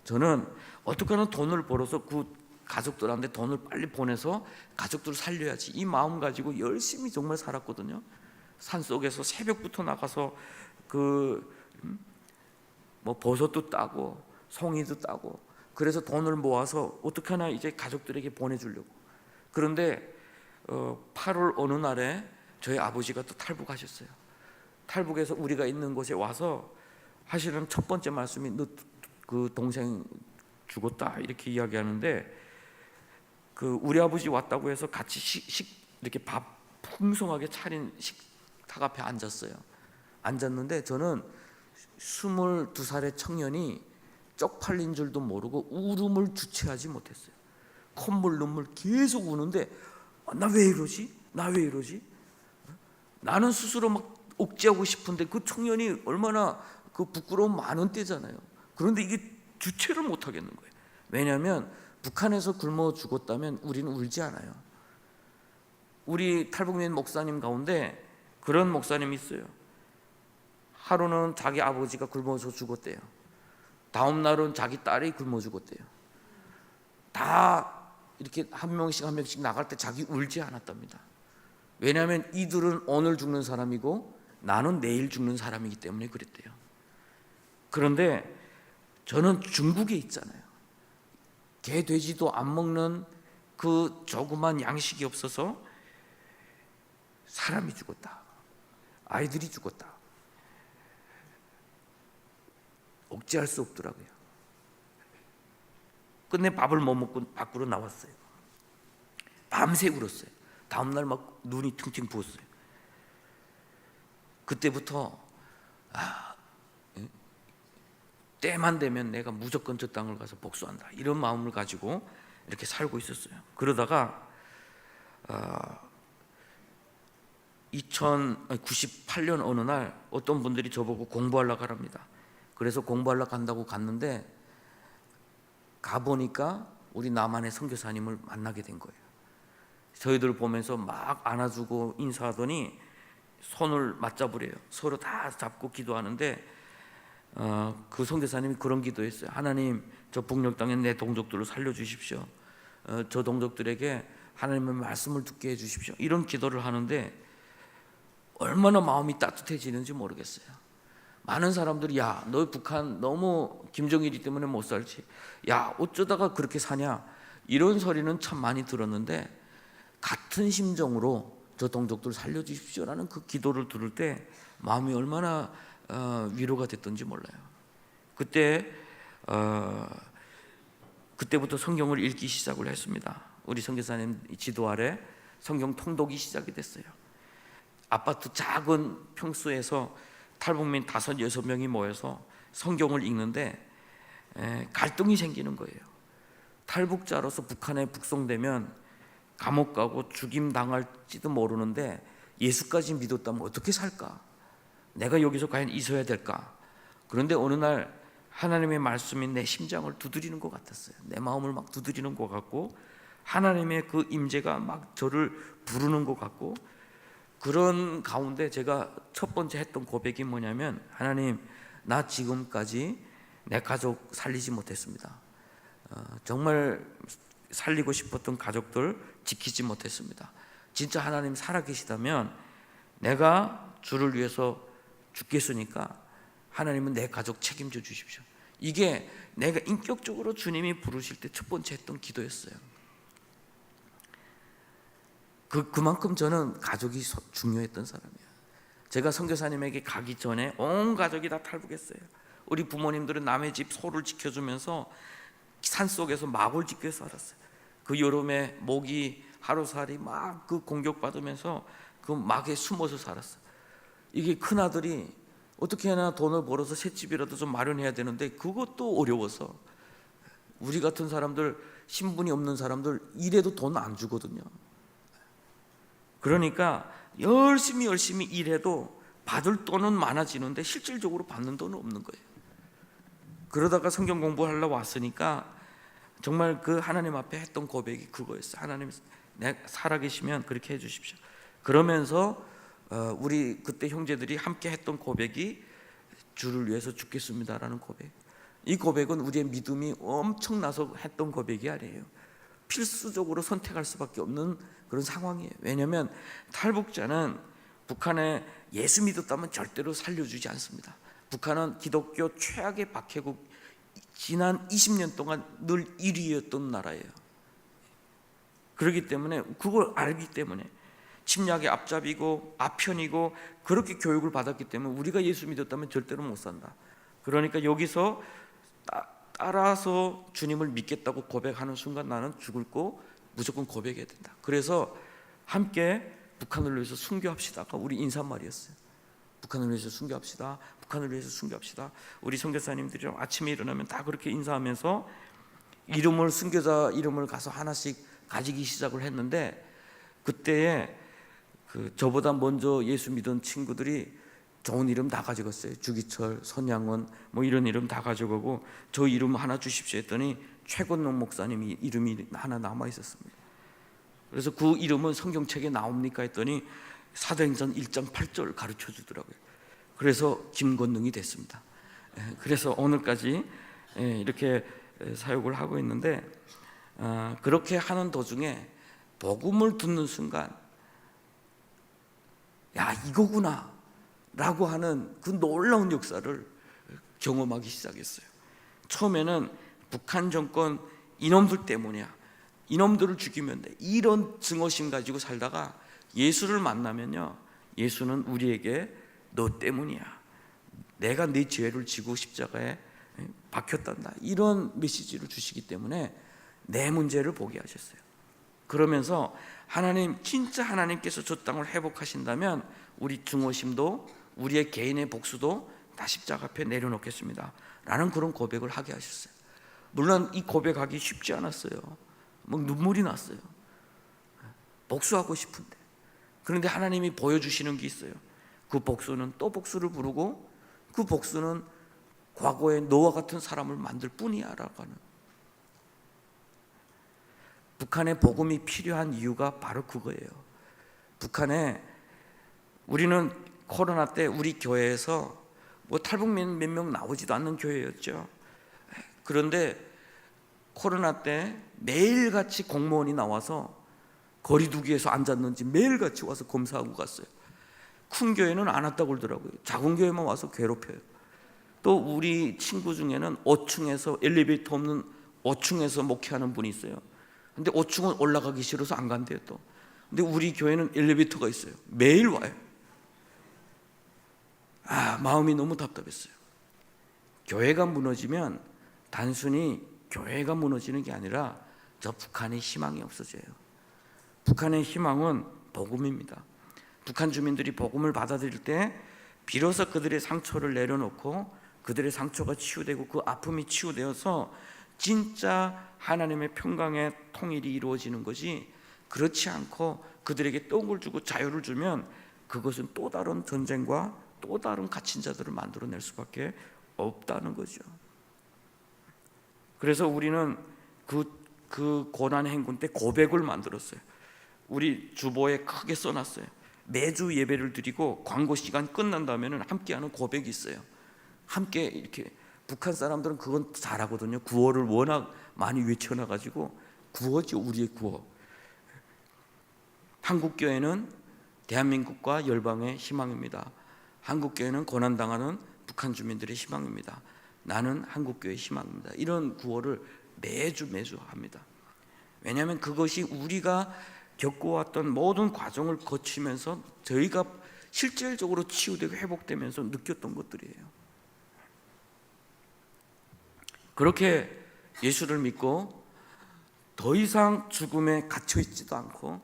S2: 저는 어떻게 하면 돈을 벌어서 그 가족들한테 돈을 빨리 보내서 가족들을 살려야지, 이 마음 가지고 열심히 정말 살았거든요. 산속에서 새벽부터 나가서 뭐 버섯도 따고 송이도 따고, 그래서 돈을 모아서 어떻게 하나 이제 가족들에게 보내주려고. 그런데 8월 어느 날에 저희 아버지가 또 탈북하셨어요. 탈북해서 우리가 있는 곳에 와서 사실은 첫 번째 말씀이 너 그 동생 죽었다 이렇게 이야기하는데, 우리 아버지 왔다고 해서 같이 이렇게 밥 풍성하게 차린 식탁 앞에 앉았어요. 앉았는데 저는 22살의 청년이 쪽팔린 줄도 모르고 울음을 주체하지 못했어요. 콧물 눈물 계속 우는데 나 왜 이러지? 나 왜 이러지? 나는 스스로 막 억제하고 싶은데 그 청년이 얼마나 부끄러움 많은 때잖아요. 그런데 이게 주체를 못 하겠는 거예요. 왜냐하면 북한에서 굶어 죽었다면 우리는 울지 않아요. 우리 탈북민 목사님 가운데 그런 목사님이 있어요. 하루는 자기 아버지가 굶어서 죽었대요. 다음 날은 자기 딸이 굶어 죽었대요. 다 이렇게 한 명씩 나갈 때 자기 울지 않았답니다. 왜냐하면 이들은 오늘 죽는 사람이고 나는 내일 죽는 사람이기 때문에 그랬대요. 그런데 저는 중국에 있잖아요. 개 돼지도 안 먹는 그 조그만 양식이 없어서 사람이 죽었다, 아이들이 죽었다, 억제할 수 없더라고요. 끝내 밥을 못 먹고 밖으로 나왔어요. 밤새 울었어요. 다음날 막 눈이 퉁퉁 부었어요. 그때부터 때만 되면 내가 무조건 저 땅을 가서 복수한다, 이런 마음을 가지고 이렇게 살고 있었어요. 그러다가 1998년 어느 날 어떤 분들이 저보고 공부하러 가랍니다. 그래서 공부하러 간다고 갔는데 가보니까 우리 남한의 선교사님을 만나게 된 거예요. 저희들 보면서 막 안아주고 인사하더니 손을 맞잡으래요. 서로 다 잡고 기도하는데 그 선교사님이 그런 기도했어요. 하나님, 저 북녘 땅에 내 동족들을 살려주십시오. 저 동족들에게 하나님의 말씀을 듣게 해주십시오. 이런 기도를 하는데 얼마나 마음이 따뜻해지는지 모르겠어요. 많은 사람들이 야, 너 북한 너무 김정일이 때문에 못 살지, 야 어쩌다가 그렇게 사냐, 이런 소리는 참 많이 들었는데 같은 심정으로 저 동족들 살려주십시오라는 그 기도를 들을 때 마음이 얼마나 위로가 됐던지 몰라요. 그때부터 성경을 읽기 시작을 했습니다. 우리 선교사님 지도 아래 성경 통독이 시작이 됐어요. 아파트 작은 평수에서 탈북민 5, 6명이 모여서 성경을 읽는데 갈등이 생기는 거예요. 탈북자로서 북한에 북송되면 감옥 가고 죽임 당할지도 모르는데 예수까지 믿었다면 어떻게 살까? 내가 여기서 과연 있어야 될까? 그런데 어느 날 하나님의 말씀이 내 심장을 두드리는 것 같았어요. 내 마음을 막 두드리는 것 같고 하나님의 그 임재가 막 저를 부르는 것 같고, 그런 가운데 제가 첫 번째 했던 고백이 뭐냐면, 하나님, 나 지금까지 내 가족 살리지 못했습니다. 정말 살리고 싶었던 가족들 지키지 못했습니다. 진짜 하나님 살아계시다면 내가 주를 위해서 죽겠으니까 하나님은 내 가족 책임져 주십시오. 이게 내가 인격적으로 주님이 부르실 때 첫 번째 했던 기도였어요. 그만큼 저는 가족이 중요했던 사람이에요. 제가 선교사님에게 가기 전에 온 가족이 다 탈북했어요. 우리 부모님들은 남의 집 소를 지켜주면서 산속에서 막을 지켜서 살았어요. 그 여름에 모기 하루살이 막 그 공격받으면서 그 막에 숨어서 살았어요. 이게 큰아들이 어떻게 하나 돈을 벌어서 새집이라도 좀 마련해야 되는데 그것도 어려워서, 우리 같은 사람들, 신분이 없는 사람들 일해도 돈 안 주거든요. 그러니까 열심히 일해도 받을 돈은 많아지는데 실질적으로 받는 돈은 없는 거예요. 그러다가 성경 공부하러 왔으니까 정말 그 하나님 앞에 했던 고백이 그거였어요. 하나님, 내가 살아계시면 그렇게 해주십시오. 그러면서 우리 그때 형제들이 함께 했던 고백이 주를 위해서 죽겠습니다라는 고백. 이 고백은 우리의 믿음이 엄청나서 했던 고백이 아니에요. 필수적으로 선택할 수밖에 없는 그런 상황이에요. 왜냐하면 탈북자는 북한에 예수 믿었다면 절대로 살려주지 않습니다. 북한은 기독교 최악의 박해국, 지난 20년 동안 늘 1위였던 나라예요. 그렇기 때문에 그걸 알기 때문에 침략의 앞잡이고 아편이고 그렇게 교육을 받았기 때문에 우리가 예수 믿었다면 절대로 못 산다. 그러니까 여기서 따라서 주님을 믿겠다고 고백하는 순간 나는 죽을 거 무조건 고백해야 된다. 그래서 함께 북한을 위해서 순교합시다가 우리 인사말이었어요. 북한을 위해서 순교합시다. 북한을 위해서 순교합시다. 우리 선교사님들이 아침에 일어나면 다 그렇게 인사하면서 이름을, 순교자 이름을 가서 하나씩 가지기 시작을 했는데, 그때에 저보다 먼저 예수 믿은 친구들이 좋은 이름 다 가져갔어요. 주기철, 선양원 뭐 이런 이름 다 가져가고 저 이름 하나 주십시오 했더니 최건농 목사님이 이름이 하나 남아 있었습니다. 그래서 그 이름은 성경책에 나옵니까 했더니 사도행전 1장 8절 가르쳐 주더라고요. 그래서 김건능이 됐습니다. 그래서 오늘까지 이렇게 사역을 하고 있는데, 그렇게 하는 도중에 복음을 듣는 순간 야, 이거구나 라고 하는 그 놀라운 역사를 경험하기 시작했어요. 처음에는 북한 정권 이놈들 때문이야, 이놈들을 죽이면 돼, 이런 증오심 가지고 살다가 예수를 만나면요, 예수는 우리에게 너 때문이야, 내가 네 죄를 지고 십자가에 박혔단다, 이런 메시지를 주시기 때문에 내 문제를 보게 하셨어요. 그러면서 하나님, 진짜 하나님께서 저 땅을 회복하신다면 우리 증오심도 우리의 개인의 복수도 다 십자가 앞에 내려놓겠습니다 라는 그런 고백을 하게 하셨어요. 물론 이 고백하기 쉽지 않았어요. 막 눈물이 났어요. 복수하고 싶은데. 그런데 하나님이 보여주시는 게 있어요. 그 복수는 또 복수를 부르고 그 복수는 과거에 너와 같은 사람을 만들 뿐이야 라고 하는. 북한에 복음이 필요한 이유가 바로 그거예요. 북한에, 우리는 코로나 때 우리 교회에서 뭐 탈북민 몇 명 나오지도 않는 교회였죠. 그런데 코로나 때 매일같이 공무원이 나와서 거리두기에서 앉았는지 매일같이 와서 검사하고 갔어요. 큰 교회는 안 왔다고 그러더라고요. 작은 교회만 와서 괴롭혀요. 또 우리 친구 중에는 5층에서, 엘리베이터 없는 5층에서 목회하는 분이 있어요. 근데 5층은 올라가기 싫어서 안 간대요 또. 근데 우리 교회는 엘리베이터가 있어요. 매일 와요. 마음이 너무 답답했어요. 교회가 무너지면 단순히 교회가 무너지는 게 아니라 저 북한의 희망이 없어져요. 북한의 희망은 복음입니다. 북한 주민들이 복음을 받아들일 때 비로소 그들의 상처를 내려놓고 그들의 상처가 치유되고 그 아픔이 치유되어서 진짜 하나님의 평강의 통일이 이루어지는 것이, 그렇지 않고 그들에게 떡을 주고 자유를 주면 그것은 또 다른 전쟁과 또 다른 갇힌 자들을 만들어낼 수밖에 없다는 거죠. 그래서 우리는 그 고난 행군 때 고백을 만들었어요. 우리 주보에 크게 써놨어요. 매주 예배를 드리고 광고 시간 끝난 다음에는 함께하는 고백이 있어요. 함께 이렇게, 북한 사람들은 그건 잘하거든요. 구호를 워낙 많이 외쳐놔가지고, 구호죠, 우리의 구호. 한국교회는 대한민국과 열방의 희망입니다. 한국교회는 고난당하는 북한 주민들의 희망입니다. 나는 한국교회의 희망입니다. 이런 구호를 매주 합니다. 왜냐하면 그것이 우리가 겪어왔던 모든 과정을 거치면서 저희가 실질적으로 치유되고 회복되면서 느꼈던 것들이에요. 그렇게 예수를 믿고 더 이상 죽음에 갇혀있지도 않고,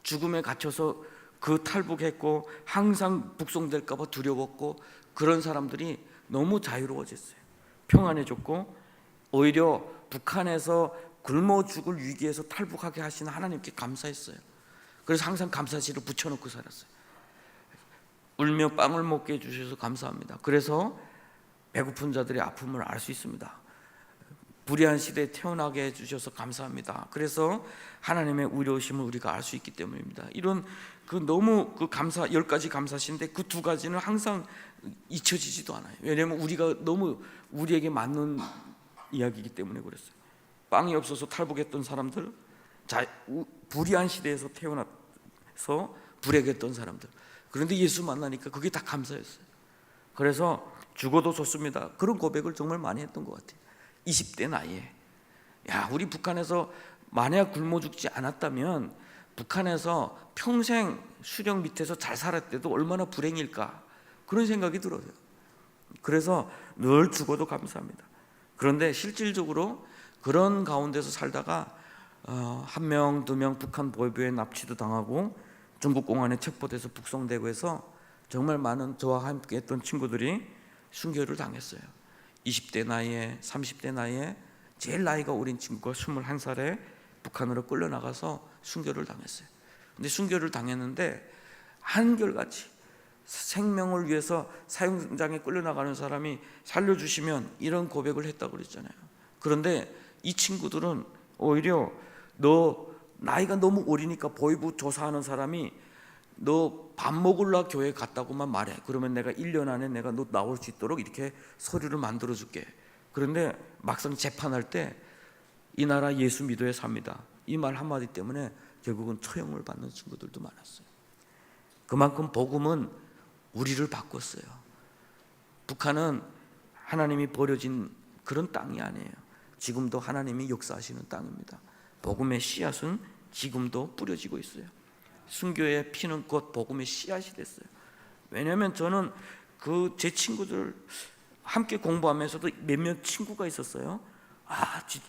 S2: 죽음에 갇혀서 그 탈북했고 항상 북송될까 봐 두려웠고, 그런 사람들이 너무 자유로워졌어요. 평안해졌고, 오히려 북한에서 굶어 죽을 위기에서 탈북하게 하신 하나님께 감사했어요. 그래서 항상 감사시를 붙여놓고 살았어요. 울며 빵을 먹게 해주셔서 감사합니다. 그래서 배고픈 자들의 아픔을 알 수 있습니다. 불의한 시대에 태어나게 해주셔서 감사합니다. 그래서 하나님의 의로우심을 우리가 알 수 있기 때문입니다. 이런 너무 감사, 10가지 감사신데 그 2가지는 항상 잊혀지지도 않아요. 왜냐하면 우리가 너무 우리에게 맞는 이야기이기 때문에 그랬어요. 빵이 없어서 탈북했던 사람들, 불의한 시대에서 태어나서 불행했던 사람들. 그런데 예수 만나니까 그게 다 감사였어요. 그래서 죽어도 좋습니다. 그런 고백을 정말 많이 했던 것 같아요. 20대 나이에. 야, 우리 북한에서 만약 굶어 죽지 않았다면 북한에서 평생 수령 밑에서 잘 살았대도 얼마나 불행일까, 그런 생각이 들어요. 그래서 늘 죽어도 감사합니다. 그런데 실질적으로 그런 가운데서 살다가 한 명, 두 명 북한 보위부에 납치도 당하고 중국 공안에 체포돼서 북송되고 해서 정말 많은 저와 함께 했던 친구들이 순교를 당했어요. 20대 나이에, 30대 나이에 제일 나이가 어린 친구가 21살에 북한으로 끌려나가서 순교를 당했어요. 근데 순교를 당했는데 한결같이 생명을 위해서 사형장에 끌려나가는 사람이 살려주시면, 이런 고백을 했다고 그랬잖아요. 그런데 이 친구들은 오히려 너 나이가 너무 어리니까 보위부 조사하는 사람이 너 밥 먹으려 교회 갔다고만 말해. 그러면 내가 1년 안에 내가 너 나올 수 있도록 이렇게 서류를 만들어 줄게. 그런데 막상 재판할 때 이 나라 예수 믿어야 삽니다, 이 말 한마디 때문에 결국은 처형을 받는 친구들도 많았어요. 그만큼 복음은 우리를 바꿨어요. 북한은 하나님이 버려진 그런 땅이 아니에요. 지금도 하나님이 역사하시는 땅입니다. 복음의 씨앗은 지금도 뿌려지고 있어요. 순교의 피는 곧 복음의 씨앗이 됐어요. 왜냐하면 저는 제 친구들 함께 공부하면서도 몇몇 친구가 있었어요.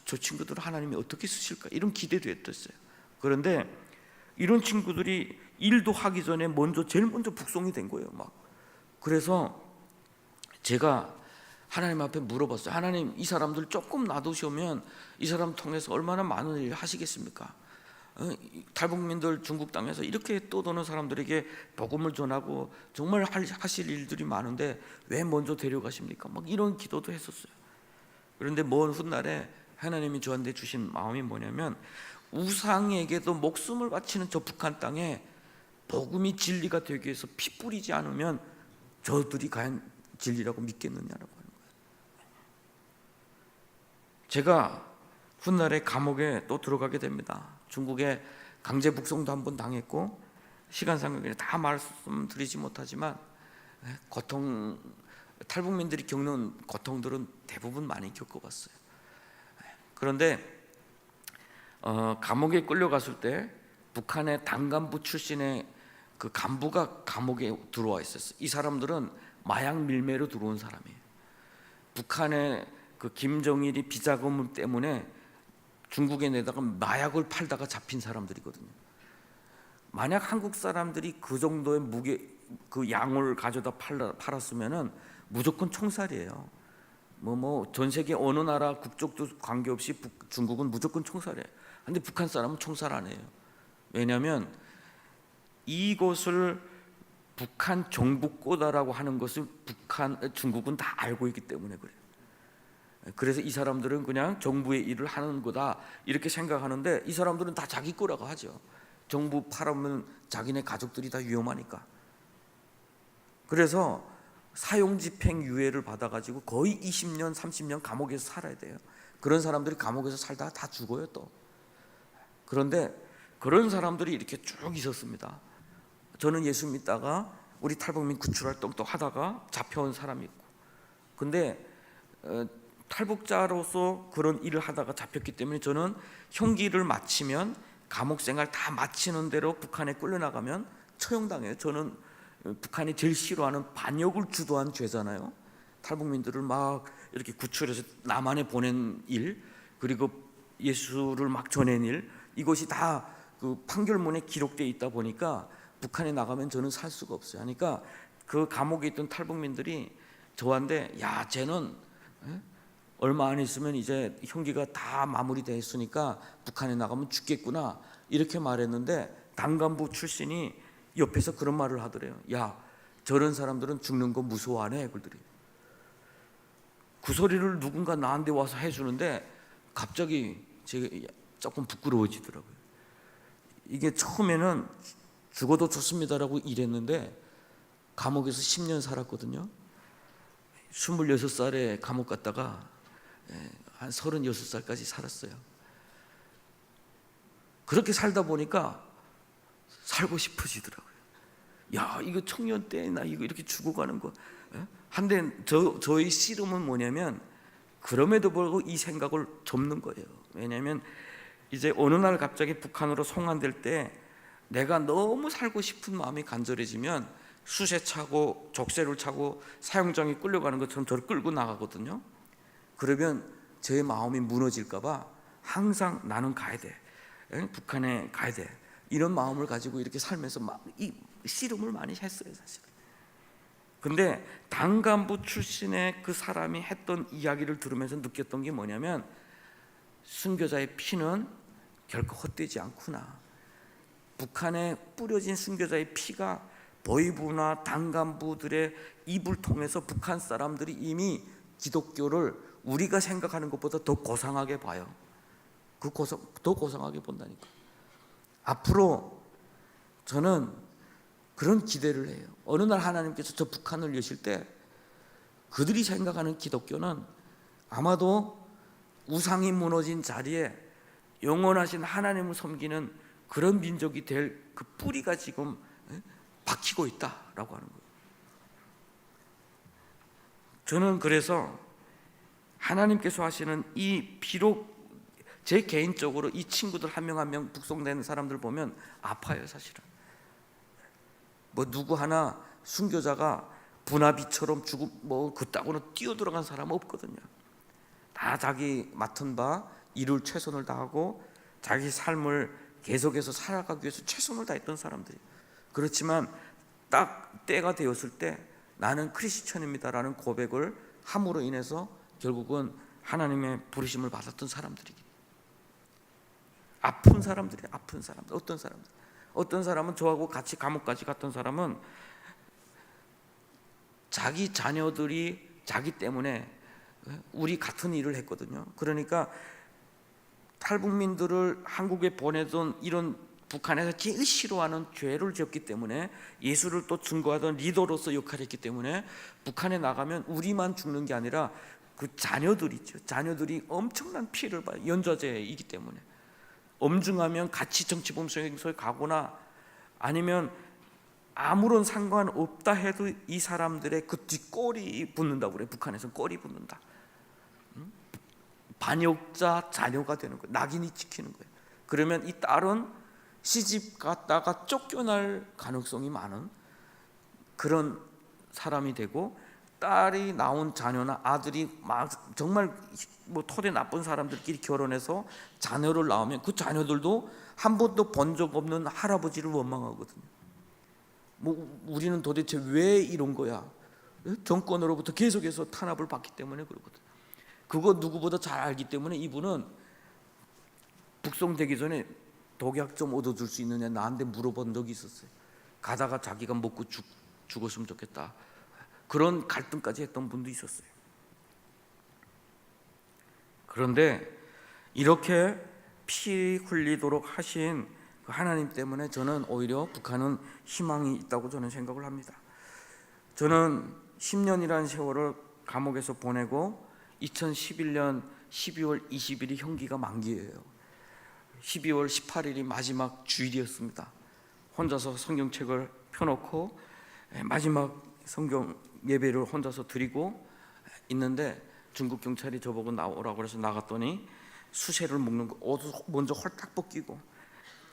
S2: 저 친구들을 하나님이 어떻게 쓰실까, 이런 기대도 했었어요. 그런데 이런 친구들이 일도 하기 전에 제일 먼저 북송이 된 거예요. 그래서 제가 하나님 앞에 물어봤어요. 하나님, 이 사람들 조금 놔두시면 이 사람 통해서 얼마나 많은 일을 하시겠습니까? 탈북민들 중국 땅에서 이렇게 떠도는 사람들에게 복음을 전하고 정말 하실 일들이 많은데 왜 먼저 데려가십니까? 이런 기도도 했었어요. 그런데 먼 훗날에 하나님이 저한테 주신 마음이 뭐냐면, 우상에게도 목숨을 바치는 저 북한 땅에 복음이 진리가 되기 위해서 피 뿌리지 않으면 저들이 과연 진리라고 믿겠느냐라고 하는 거예요. 제가 훗날에 감옥에 또 들어가게 됩니다. 중국에 강제 북송도 한번 당했고, 시간상 다 말씀드리지 못하지만 탈북민들이 겪는 고통들은 대부분 많이 겪어봤어요. 그런데 감옥에 끌려갔을 때 북한의 당간부 출신의 그 간부가 감옥에 들어와 있었어요. 이 사람들은 마약 밀매로 들어온 사람이에요. 북한의 그 김정일이 비자금 때문에 중국에 내다가 마약을 팔다가 잡힌 사람들이거든요. 만약 한국 사람들이 그 정도의 그 양을 가져다 팔았으면은 무조건 총살이에요. 전 세계 어느 나라 국적도 관계없이 중국은 무조건 총살이에요. 근데 북한 사람은 총살 안 해요. 왜냐하면 이것을 북한 정부 거다라고 하는 것을 중국은 다 알고 있기 때문에 그래요. 그래서 이 사람들은 그냥 정부의 일을 하는 거다 이렇게 생각하는데, 이 사람들은 다 자기 거라고 하죠. 정부 팔으면 자기네 가족들이 다 위험하니까. 그래서 사용집행유예를 받아가지고 거의 20년, 30년 감옥에서 살아야 돼요. 그런 사람들이 감옥에서 살다가 다 죽어요 또. 그런데 그런 사람들이 이렇게 쭉 있었습니다. 저는 예수 믿다가 우리 탈북민 구출활동 또 하다가 잡혀온 사람이 있고, 근데 탈북자로서 그런 일을 하다가 잡혔기 때문에 저는 형기를 마치면 감옥생활 다 마치는 대로 북한에 끌려나가면 처형당해요. 저는 북한이 제일 싫어하는 반역을 주도한 죄잖아요. 탈북민들을 막 이렇게 구출해서 남한에 보낸 일, 그리고 예수를 막 전한 일, 이것이 다 그 판결문에 기록되어 있다 보니까 북한에 나가면 저는 살 수가 없어요. 그러니까 그 감옥에 있던 탈북민들이 저한테, 야, 쟤는 얼마 안 있으면 이제 형기가 다 마무리됐으니까 북한에 나가면 죽겠구나 이렇게 말했는데, 당간부 출신이 옆에서 그런 말을 하더래요. 야, 저런 사람들은 죽는 거 무서워 안 해. 그들이 그 소리를 누군가 나한테 와서 해주는데 갑자기 제가 조금 부끄러워지더라고요. 이게 처음에는 죽어도 좋습니다라고 일했는데 감옥에서 10년 살았거든요. 26살에 감옥 갔다가 한 36살까지 살았어요. 그렇게 살다 보니까 살고 싶어지더라고요. 야, 이거 청년 때 나 이거 이렇게 죽어가는 거. 한데 저의 씨름은 뭐냐면 그럼에도 불구하고 이 생각을 접는 거예요. 왜냐하면 이제 어느 날 갑자기 북한으로 송환될 때 내가 너무 살고 싶은 마음이 간절해지면 수세 차고 족쇄를 차고 사형장에 끌려가는 것처럼 저를 끌고 나가거든요. 그러면 제 마음이 무너질까 봐 항상 나는 가야 돼, 북한에 가야 돼, 이런 마음을 가지고 이렇게 살면서 막 이 씨름을 많이 했어요, 사실. 근데 당 간부 출신의 그 사람이 했던 이야기를 들으면서 느꼈던 게 뭐냐면 순교자의 피는 결코 헛되지 않구나. 북한에 뿌려진 순교자의 피가 보위부나 당 간부들의 입을 통해서 북한 사람들이 이미 기독교를 우리가 생각하는 것보다 더 고상하게 봐요. 더 고상하게 본다니까. 앞으로 저는 그런 기대를 해요. 어느 날 하나님께서 저 북한을 여실 때 그들이 생각하는 기독교는 아마도 우상이 무너진 자리에 영원하신 하나님을 섬기는 그런 민족이 될 그 뿌리가 지금 박히고 있다라고 하는 거예요. 저는 그래서 하나님께서 하시는 이, 비록 제 개인적으로 이 친구들 한 명 한 명 북송되는 사람들 보면 아파요, 사실은. 뭐 누구 하나 순교자가 분화비처럼 죽고 뭐 그따구로 뛰어들어간 사람은 없거든요. 다 자기 맡은 바 이룰 최선을 다하고 자기 삶을 계속해서 살아가기 위해서 최선을 다했던 사람들이. 그렇지만 딱 때가 되었을 때 나는 크리스천입니다라는 고백을 함으로 인해서 결국은 하나님의 부르심을 받았던 사람들이. 아픈 사람들이, 아픈 사람들. 어떤 사람은 저하고 같이 감옥까지 갔던 사람은 자기 자녀들이 자기 때문에 우리 같은 일을 했거든요. 그러니까 탈북민들을 한국에 보내던 이런 북한에서 제일 싫어하는 죄를 지었기 때문에 예수를 또 증거하던 리더로서 역할을 했기 때문에 북한에 나가면 우리만 죽는 게 아니라 그 자녀들이 있죠. 자녀들이 엄청난 피해를 봐요. 연좌제이기 때문에. 엄중하면 같이 정치범수행소에 가거나 아니면 아무런 상관없다 해도 이 사람들의 그 뒷꼬리 붙는다고 그래요. 북한에서는 꼬리 붙는다. 반역자 자녀가 되는 거예요. 낙인이 찍히는 거예요. 그러면 이 딸은 시집 갔다가 쫓겨날 가능성이 많은 그런 사람이 되고, 딸이 낳은 자녀나 아들이 막 정말 뭐 토대 나쁜 사람들끼리 결혼해서 자녀를 낳으면 그 자녀들도 한 번도 본 적 없는 할아버지를 원망하거든요. 뭐 우리는 도대체 왜 이런 거야? 정권으로부터 계속해서 탄압을 받기 때문에 그러거든요. 그거 누구보다 잘 알기 때문에 이분은 북송되기 전에 독약 좀 얻어줄 수 있느냐 나한테 물어본 적이 있었어요. 가다가 자기가 먹고 죽었으면 좋겠다. 그런 갈등까지 했던 분도 있었어요. 그런데 이렇게 피 흘리도록 하신 하나님 때문에 저는 오히려 북한은 희망이 있다고 저는 생각을 합니다. 저는 10년이라는 세월을 감옥에서 보내고 2011년 12월 20일이 형기가 만기예요. 12월 18일이 마지막 주일이었습니다. 혼자서 성경책을 펴놓고 마지막 성경 예배를 혼자서 드리고 있는데 중국 경찰이 저보고 나오라고 해서 나갔더니 수세를 묶는 거, 옷을 먼저 홀딱 벗기고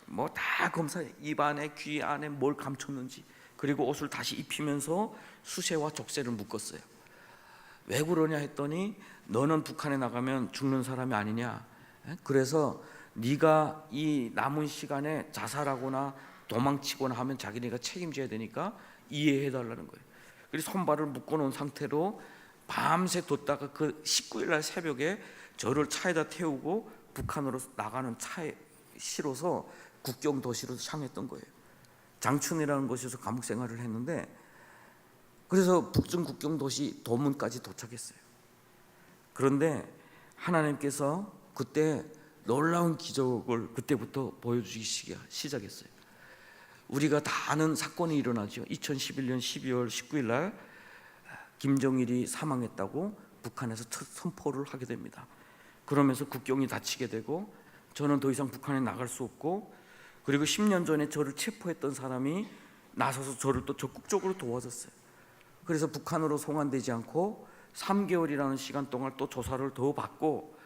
S2: 뭐 다 검사해. 입 안에 귀 안에 뭘 감췄는지, 그리고 옷을 다시 입히면서 수세와 족쇄를 묶었어요. 왜 그러냐 했더니 너는 북한에 나가면 죽는 사람이 아니냐. 그래서 네가 이 남은 시간에 자살하거나 도망치거나 하면 자기네가 책임져야 되니까 이해해달라는 거예요. 그래서 손발을 묶어놓은 상태로 밤새 뒀다가 그 19일 날 새벽에 저를 차에다 태우고 북한으로 나가는 차에 실어서 국경 도시로 향했던 거예요. 장춘이라는 곳에서 감옥 생활을 했는데, 그래서 북중 국경 도시 도문까지 도착했어요. 그런데 하나님께서 그때 놀라운 기적을 그때부터 보여주시기 시작했어요. 우리가 다 아는 사건이 일어나죠. 2011년 12월 19일 날 김정일이 사망했다고 북한에서 첫 선포를 하게 됩니다. 그러면서 국경이 닫히게 되고 저는 더 이상 북한에 나갈 수 없고, 그리고 10년 전에 저를 체포했던 사람이 나서서 저를 또 적극적으로 도와줬어요. 그래서 북한으로 송환되지 않고 3개월이라는 시간 동안 또 조사를 더 받고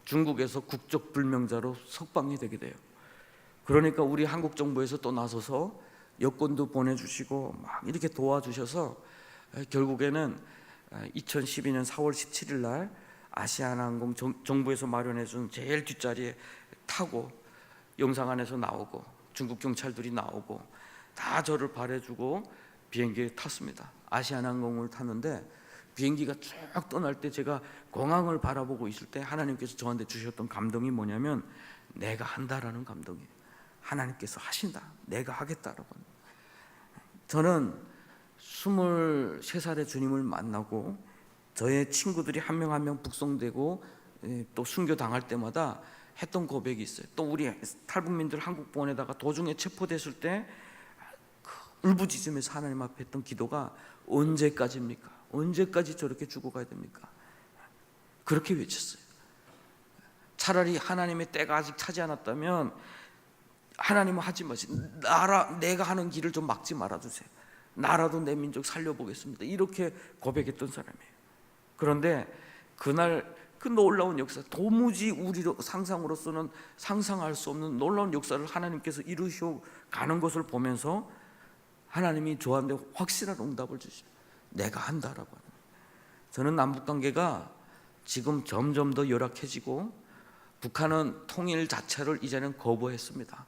S2: 중국에서 국적 불명자로 석방이 되게 돼요. 그러니까 우리 한국 정부에서 또 나서서 여권도 보내주시고 막 이렇게 도와주셔서 결국에는 2012년 4월 17일 날 아시아나항공 정부에서 마련해준 제일 뒷자리에 타고 영상 안에서 나오고 중국 경찰들이 나오고 다 저를 발해주고 비행기에 탔습니다. 아시아나항공을 탔는데 비행기가 쭉 떠날 때 제가 공항을 바라보고 있을 때 하나님께서 저한테 주셨던 감동이 뭐냐면 내가 한다라는 감동이에요. 하나님께서 하신다, 내가 하겠다라고. 저는 23살에 주님을 만나고 저의 친구들이 한 명 한 명 북송되고 또 순교당할 때마다 했던 고백이 있어요. 또 우리 탈북민들 한국 보내다가 도중에 체포됐을 때 울부짖으면서 하나님 앞에 했던 기도가 언제까지입니까? 언제까지 저렇게 죽어가야 됩니까? 그렇게 외쳤어요. 차라리 하나님의 때가 아직 차지 않았다면 하나님은 하지 마시고 내가 하는 길을 좀 막지 말아주세요. 나라도 내 민족 살려보겠습니다. 이렇게 고백했던 사람이에요. 그런데 그날 그 놀라운 역사, 도무지 우리 상상으로서는 상상할 수 없는 놀라운 역사를 하나님께서 이루셔 가는 것을 보면서 하나님이 저한테 확실한 응답을 주시죠. 내가 한다라고 하는. 저는 남북관계가 지금 점점 더 열악해지고 북한은 통일 자체를 이제는 거부했습니다.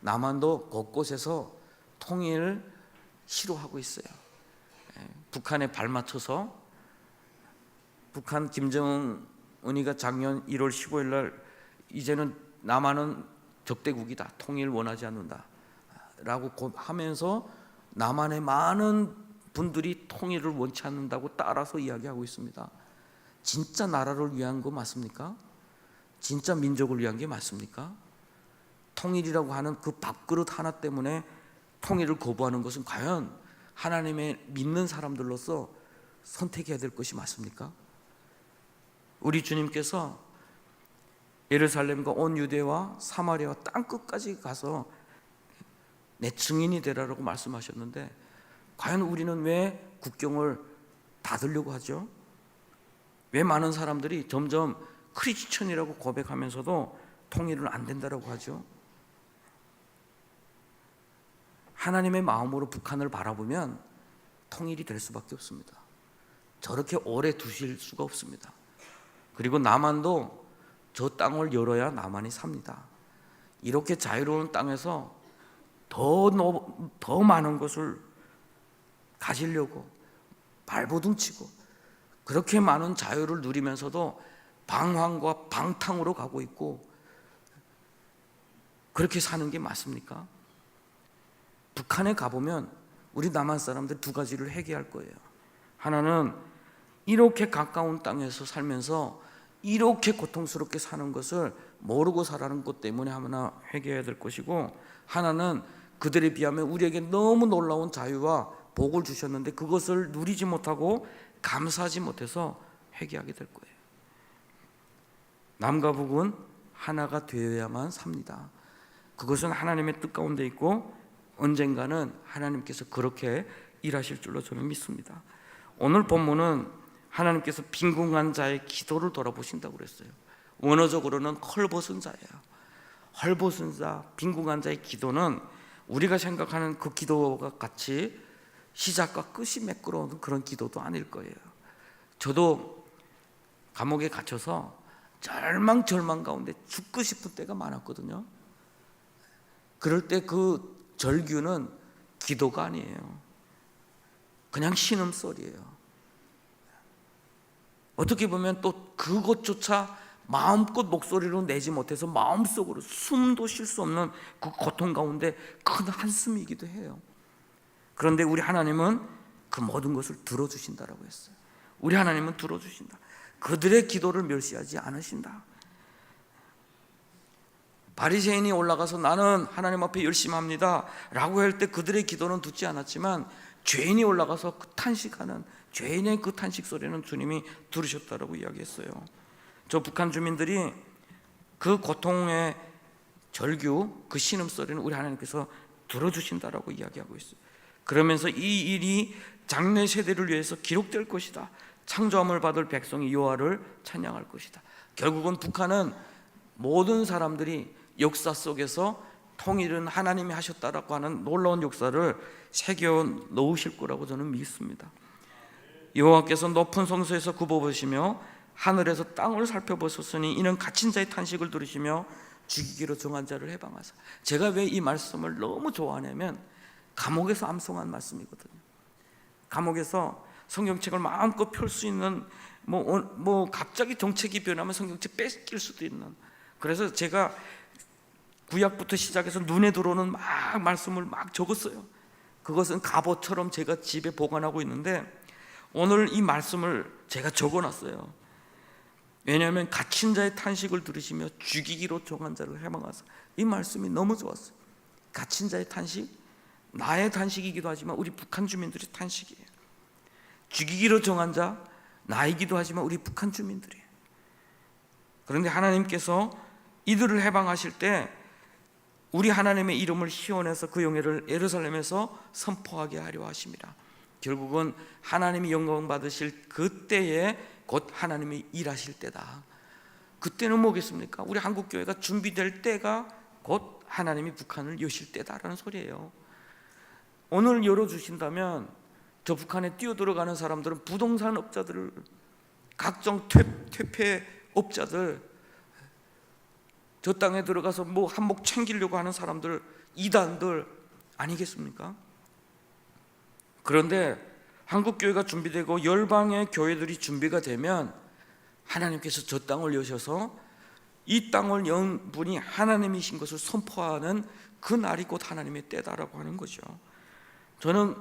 S2: 남한도 곳곳에서 통일을 싫어하고 있어요. 북한에 발맞춰서 북한 김정은이가 작년 1월 15일 날 이제는 남한은 적대국이다, 통일 원하지 않는다 라고 하면서 남한의 많은 분들이 통일을 원치 않는다고 따라서 이야기하고 있습니다. 진짜 나라를 위한 거 맞습니까? 진짜 민족을 위한 게 맞습니까? 통일이라고 하는 그 밥그릇 하나 때문에 통일을 거부하는 것은 과연 하나님의 믿는 사람들로서 선택해야 될 것이 맞습니까? 우리 주님께서 예루살렘과 온 유대와 사마리아와 땅끝까지 가서 내 증인이 되라라고 말씀하셨는데 과연 우리는 왜 국경을 닫으려고 하죠? 왜 많은 사람들이 점점 크리스천이라고 고백하면서도 통일은 안 된다라고 하죠? 하나님의 마음으로 북한을 바라보면 통일이 될 수밖에 없습니다. 저렇게 오래 두실 수가 없습니다. 그리고 남한도 저 땅을 열어야 남한이 삽니다. 이렇게 자유로운 땅에서 더 많은 것을 가지려고 발버둥치고 그렇게 많은 자유를 누리면서도 방황과 방탕으로 가고 있고 그렇게 사는 게 맞습니까? 북한에 가보면 우리 남한 사람들 두 가지를 회개할 거예요. 하나는 이렇게 가까운 땅에서 살면서 이렇게 고통스럽게 사는 것을 모르고 살아는 것 때문에 하나 회개해야 될 것이고, 하나는 그들에 비하면 우리에게 너무 놀라운 자유와 복을 주셨는데 그것을 누리지 못하고 감사하지 못해서 회개하게 될 거예요. 남과 북은 하나가 되어야만 삽니다. 그것은 하나님의 뜻 가운데 있고 언젠가는 하나님께서 그렇게 일하실 줄로 저는 믿습니다. 오늘 본문은 하나님께서 빈궁한 자의 기도를 돌아보신다고 그랬어요. 원어적으로는 헐벗은 자예요. 헐벗은 자, 빈궁한 자의 기도는 우리가 생각하는 그 기도가 같이 시작과 끝이 매끄러운 그런 기도도 아닐 거예요. 저도 감옥에 갇혀서 절망 가운데 죽고 싶은 때가 많았거든요. 그럴 때 그 절규는 기도가 아니에요. 그냥 신음소리예요. 어떻게 보면 또 그것조차 마음껏 목소리로 내지 못해서 마음속으로 숨도 쉴 수 없는 그 고통 가운데 큰 한숨이기도 해요. 그런데 우리 하나님은 그 모든 것을 들어주신다라고 했어요. 우리 하나님은 들어주신다. 그들의 기도를 멸시하지 않으신다. 바리새인이 올라가서 나는 하나님 앞에 열심히 합니다 라고 할 때 그들의 기도는 듣지 않았지만 죄인이 올라가서 그 탄식하는 죄인의 그 탄식 소리는 주님이 들으셨다라고 이야기했어요. 저 북한 주민들이 그 고통의 절규, 그 신음소리는 우리 하나님께서 들어주신다라고 이야기하고 있어요. 그러면서 이 일이 장래 세대를 위해서 기록될 것이다. 창조함을 받을 백성이 여호와를 찬양할 것이다. 결국은 북한은 모든 사람들이 역사 속에서 통일은 하나님이 하셨다라고 하는 놀라운 역사를 새겨 넣으실 거라고 저는 믿습니다. 여호와께서 높은 성소에서 굽어보시며 하늘에서 땅을 살펴보셨으니 이는 갇힌 자의 탄식을 들으시며 죽이기로 정한 자를 해방하사. 제가 왜 이 말씀을 너무 좋아하냐면 감옥에서 암송한 말씀이거든요. 감옥에서 성경책을 마음껏 펼 수 있는 갑자기 정책이 변하면 성경책 뺏길 수도 있는, 그래서 제가 구약부터 시작해서 눈에 들어오는 막 말씀을 막 적었어요. 그것은 갑옷처럼 제가 집에 보관하고 있는데 오늘 이 말씀을 제가 적어놨어요. 왜냐하면 갇힌 자의 탄식을 들으시며 죽이기로 정한 자를 해방하사. 이 말씀이 너무 좋았어요. 갇힌 자의 탄식, 나의 탄식이기도 하지만 우리 북한 주민들의 탄식이에요. 죽이기로 정한 자, 나이기도 하지만 우리 북한 주민들이에요. 그런데 하나님께서 이들을 해방하실 때 우리 하나님의 이름을 희원해서 그 영예를 예루살렘에서 선포하게 하려 하심이라. 결국은 하나님이 영광 받으실 그때에 곧 하나님이 일하실 때다. 그때는 뭐겠습니까? 우리 한국교회가 준비될 때가 곧 하나님이 북한을 여실 때다라는 소리예요. 오늘 열어주신다면 저 북한에 뛰어들어가는 사람들은 부동산 업자들, 각종 퇴폐업자들, 저 땅에 들어가서 뭐 한몫 챙기려고 하는 사람들, 이단들 아니겠습니까? 그런데 한국교회가 준비되고 열방의 교회들이 준비가 되면 하나님께서 저 땅을 여셔서 이 땅을 연 분이 하나님이신 것을 선포하는 그 날이 곧 하나님의 때다라고 하는 거죠. 저는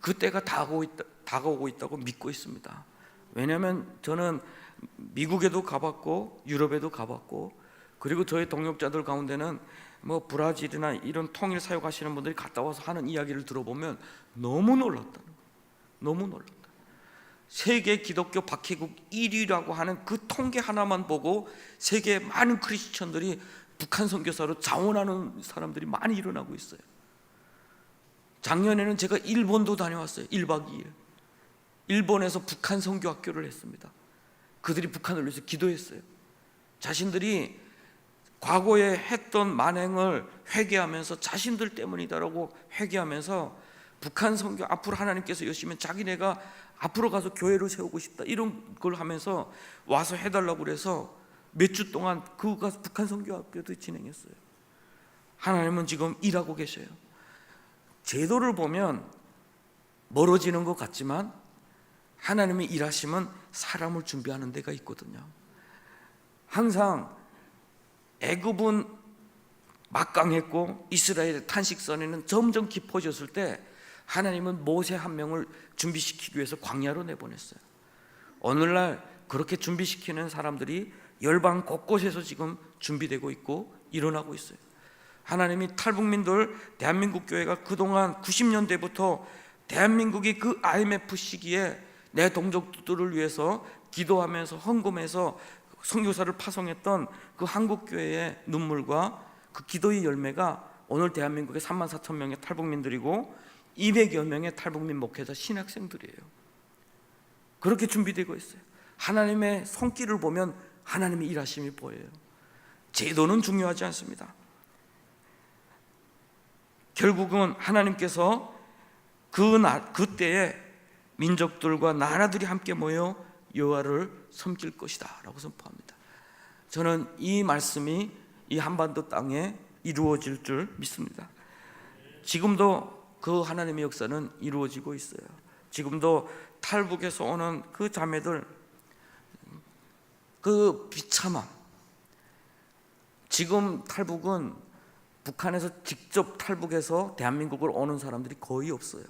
S2: 그 때가 다가오고 있다고 믿고 있습니다. 왜냐하면 저는 미국에도 가봤고 유럽에도 가봤고, 그리고 저희 동역자들 가운데는 뭐 브라질이나 이런 통일 사역하시는 분들이 갔다 와서 하는 이야기를 들어보면 너무 놀랐다는 거예요. 너무 놀랐다. 세계 기독교 박해국 1위라고 하는 그 통계 하나만 보고 세계 많은 크리스천들이 북한 선교사로 자원하는 사람들이 많이 일어나고 있어요. 작년에는 제가 일본도 다녀왔어요. 1박 2일 일본에서 북한 선교학교를 했습니다. 그들이 북한을 위해서 기도했어요. 자신들이 과거에 했던 만행을 회개하면서 자신들 때문이다라고 회개하면서 북한 선교 앞으로 하나님께서 여시면 자기네가 앞으로 가서 교회를 세우고 싶다 이런 걸 하면서 와서 해달라고 그래서 몇 주 동안 그 가서 북한 선교학교도 진행했어요. 하나님은 지금 일하고 계셔요. 제도를 보면 멀어지는 것 같지만 하나님의 일하시면 사람을 준비하는 데가 있거든요. 항상 애굽은 막강했고 이스라엘의 탄식선에는 점점 깊어졌을 때 하나님은 모세 한 명을 준비시키기 위해서 광야로 내보냈어요. 오늘날 그렇게 준비시키는 사람들이 열방 곳곳에서 지금 준비되고 있고 일어나고 있어요. 하나님이 탈북민들, 대한민국 교회가 그동안 90년대부터 대한민국이 그 IMF 시기에 내 동족들을 위해서 기도하면서 헌금해서 선교사를 파송했던 그 한국교회의 눈물과 그 기도의 열매가 오늘 대한민국의 34,000명의 탈북민들이고 200여 명의 탈북민 목회자 신학생들이에요. 그렇게 준비되고 있어요. 하나님의 손길을 보면 하나님의 일하심이 보여요. 제도는 중요하지 않습니다. 결국은 하나님께서 그때에 민족들과 나라들이 함께 모여 여호와를 섬길 것이다 라고 선포합니다. 저는 이 말씀이 이 한반도 땅에 이루어질 줄 믿습니다. 지금도 그 하나님의 역사는 이루어지고 있어요. 지금도 탈북에서 오는 그 자매들, 그 비참함, 지금 탈북은 북한에서 직접 탈북해서 대한민국으로 오는 사람들이 거의 없어요.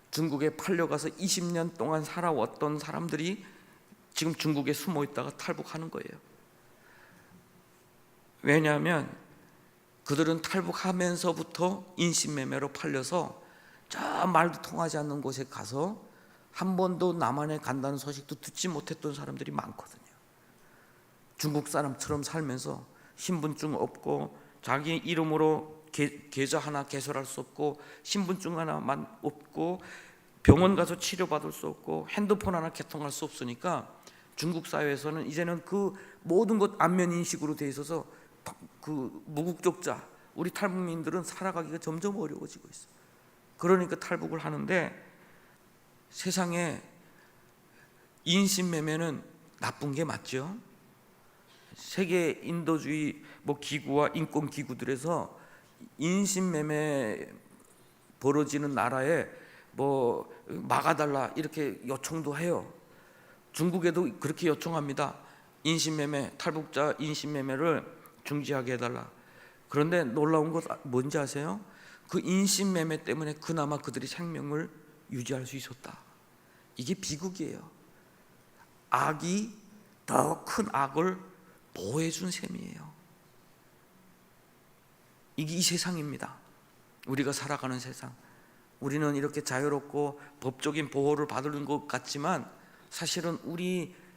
S2: 중국에 팔려가서 20년 동안 살아왔던 사람들이 지금 중국에 숨어 있다가 탈북하는 거예요. 왜냐하면 그들은 탈북하면서부터 인신매매로 팔려서 저 말도 통하지 않는 곳에 가서 한 번도 남한에 간다는 소식도 듣지 못했던 사람들이 많거든요. 중국 사람처럼 살면서 신분증 없고 자기 이름으로 계좌 하나 개설할 수 없고 신분증 하나만 없고 병원 가서 치료받을 수 없고 핸드폰 하나 개통할 수 없으니까 중국 사회에서는 이제는 그 모든 것 안면 인식으로 돼 있어서 그 무국적자 우리 탈북민들은 살아가기가 점점 어려워지고 있어요. 그러니까 탈북을 하는데 세상에 인신매매는 나쁜 게 맞죠? 세계 인도주의 기구와 인권 기구들에서 인신매매 벌어지는 나라에 막아달라 이렇게 요청도 해요. 중국에도 그렇게 요청합니다. 인신매매, 탈북자 인신매매를 중지하게 해달라. 그런데 놀라운 것 뭔지 아세요? 그 인신매매 때문에 그나마 그들이 생명을 유지할 수 있었다. 이게 비극이에요. 악이 더 큰 악을 보호해 준 셈이에요. 이게 이 세상입니다. 우리가 살아가는 세상. 우리는 이렇게 자유롭고 법적인 보호를 받는 것 같지만 사실은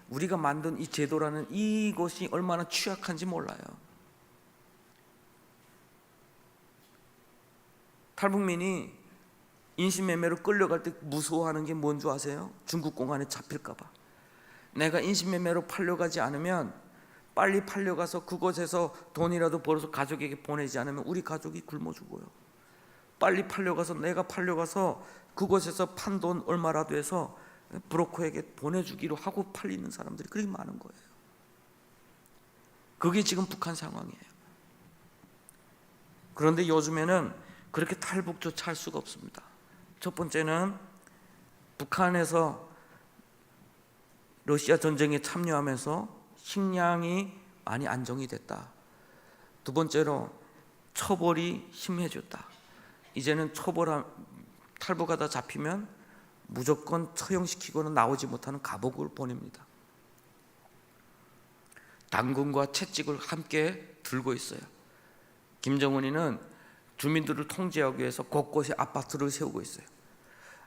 S2: 우리가 만든 이 제도라는 이것이 얼마나 취약한지 몰라요. 탈북민이 인신매매로 끌려갈 때 무서워하는 게 뭔 줄 아세요? 중국 공안에 잡힐까 봐. 내가 인신매매로 팔려가지 않으면 빨리 팔려가서 그곳에서 돈이라도 벌어서 가족에게 보내지 않으면 우리 가족이 굶어 죽어요. 빨리 팔려가서 내가 팔려가서 그곳에서 판 돈 얼마라도 해서 브로커에게 보내주기로 하고 팔리는 사람들이 그렇게 많은 거예요. 그게 지금 북한 상황이에요. 그런데 요즘에는 그렇게 탈북조차 할 수가 없습니다. 첫 번째는 북한에서 러시아 전쟁에 참여하면서 식량이 많이 안정이 됐다. 두 번째로 처벌이 심해졌다. 이제는 탈북하다 잡히면 무조건 처형시키고는 나오지 못하는 감옥을 보냅니다. 당근과 채찍을 함께 들고 있어요. 김정은이는 주민들을 통제하기 위해서 곳곳에 아파트를 세우고 있어요.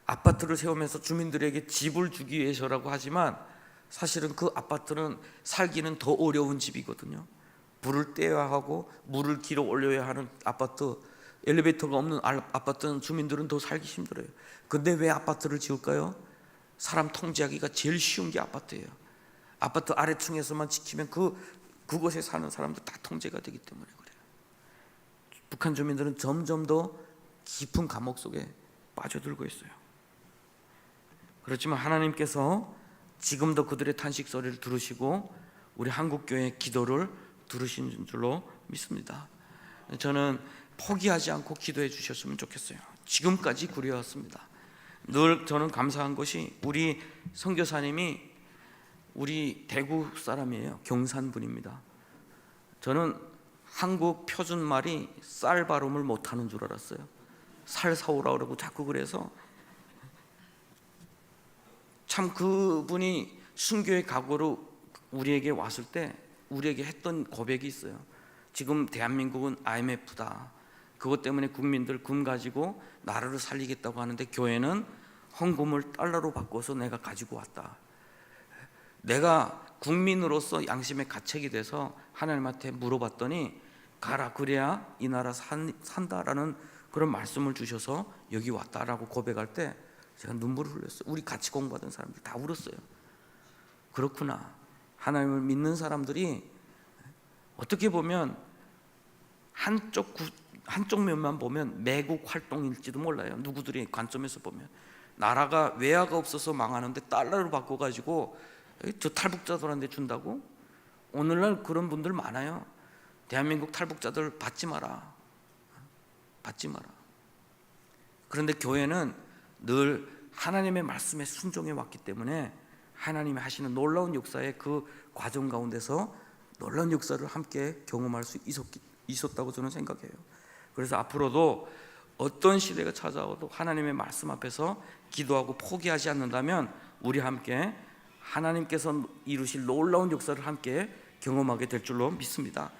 S2: 아파트를 세우면서 주민들에게 집을 주기 위해서라고 하지만 사실은 그 아파트는 살기는 더 어려운 집이거든요. 불을 떼야 하고 물을 길어 올려야 하는 아파트, 엘리베이터가 없는 아파트는 주민들은 더 살기 힘들어요. 근데 왜 아파트를 지을까요? 사람 통제하기가 제일 쉬운 게 아파트예요. 아파트 아래층에서만 지키면 그곳에 사는 사람들 다 통제가 되기 때문에 그래요. 북한 주민들은 점점 더 깊은 감옥 속에 빠져들고 있어요. 그렇지만 하나님께서 지금도 그들의 탄식 소리를 들으시고 우리 한국교회의 기도를 들으신 줄로 믿습니다. 저는 포기하지 않고 기도해 주셨으면 좋겠어요. 지금까지 그리웠습니다. 늘 저는 감사한 것이 우리 선교사님이 우리 대구 사람이에요. 경산분입니다. 저는 한국 표준말이 쌀 발음을 못하는 줄 알았어요. 살 사오라 그러고 자꾸 그래서 참 그분이 순교의 각오로 우리에게 왔을 때 우리에게 했던 고백이 있어요. 지금 대한민국은 IMF다. 그것 때문에 국민들 금 가지고 나라를 살리겠다고 하는데 교회는 헌금을 달러로 바꿔서 내가 가지고 왔다. 내가 국민으로서 양심의 가책이 돼서 하나님한테 물어봤더니 가라 그래야 이 나라 산다라는 그런 말씀을 주셔서 여기 왔다라고 고백할 때 제가 눈물을 흘렸어요. 우리 같이 공부하던 사람들 다 울었어요. 그렇구나. 하나님을 믿는 사람들이 어떻게 보면 한쪽 면만 보면 매국 활동일지도 몰라요. 누구들의 관점에서 보면 나라가 외화가 없어서 망하는데 달러로 바꿔가지고 저 탈북자들한테 준다고? 오늘날 그런 분들 많아요. 대한민국 탈북자들 받지 마라. 받지 마라. 그런데 교회는 늘 하나님의 말씀에 순종해 왔기 때문에 하나님이 하시는 놀라운 역사의 그 과정 가운데서 놀라운 역사를 함께 경험할 수 있었다고 저는 생각해요. 그래서 앞으로도 어떤 시대가 찾아와도 하나님의 말씀 앞에서 기도하고 포기하지 않는다면 우리 함께 하나님께서 이루실 놀라운 역사를 함께 경험하게 될 줄로 믿습니다.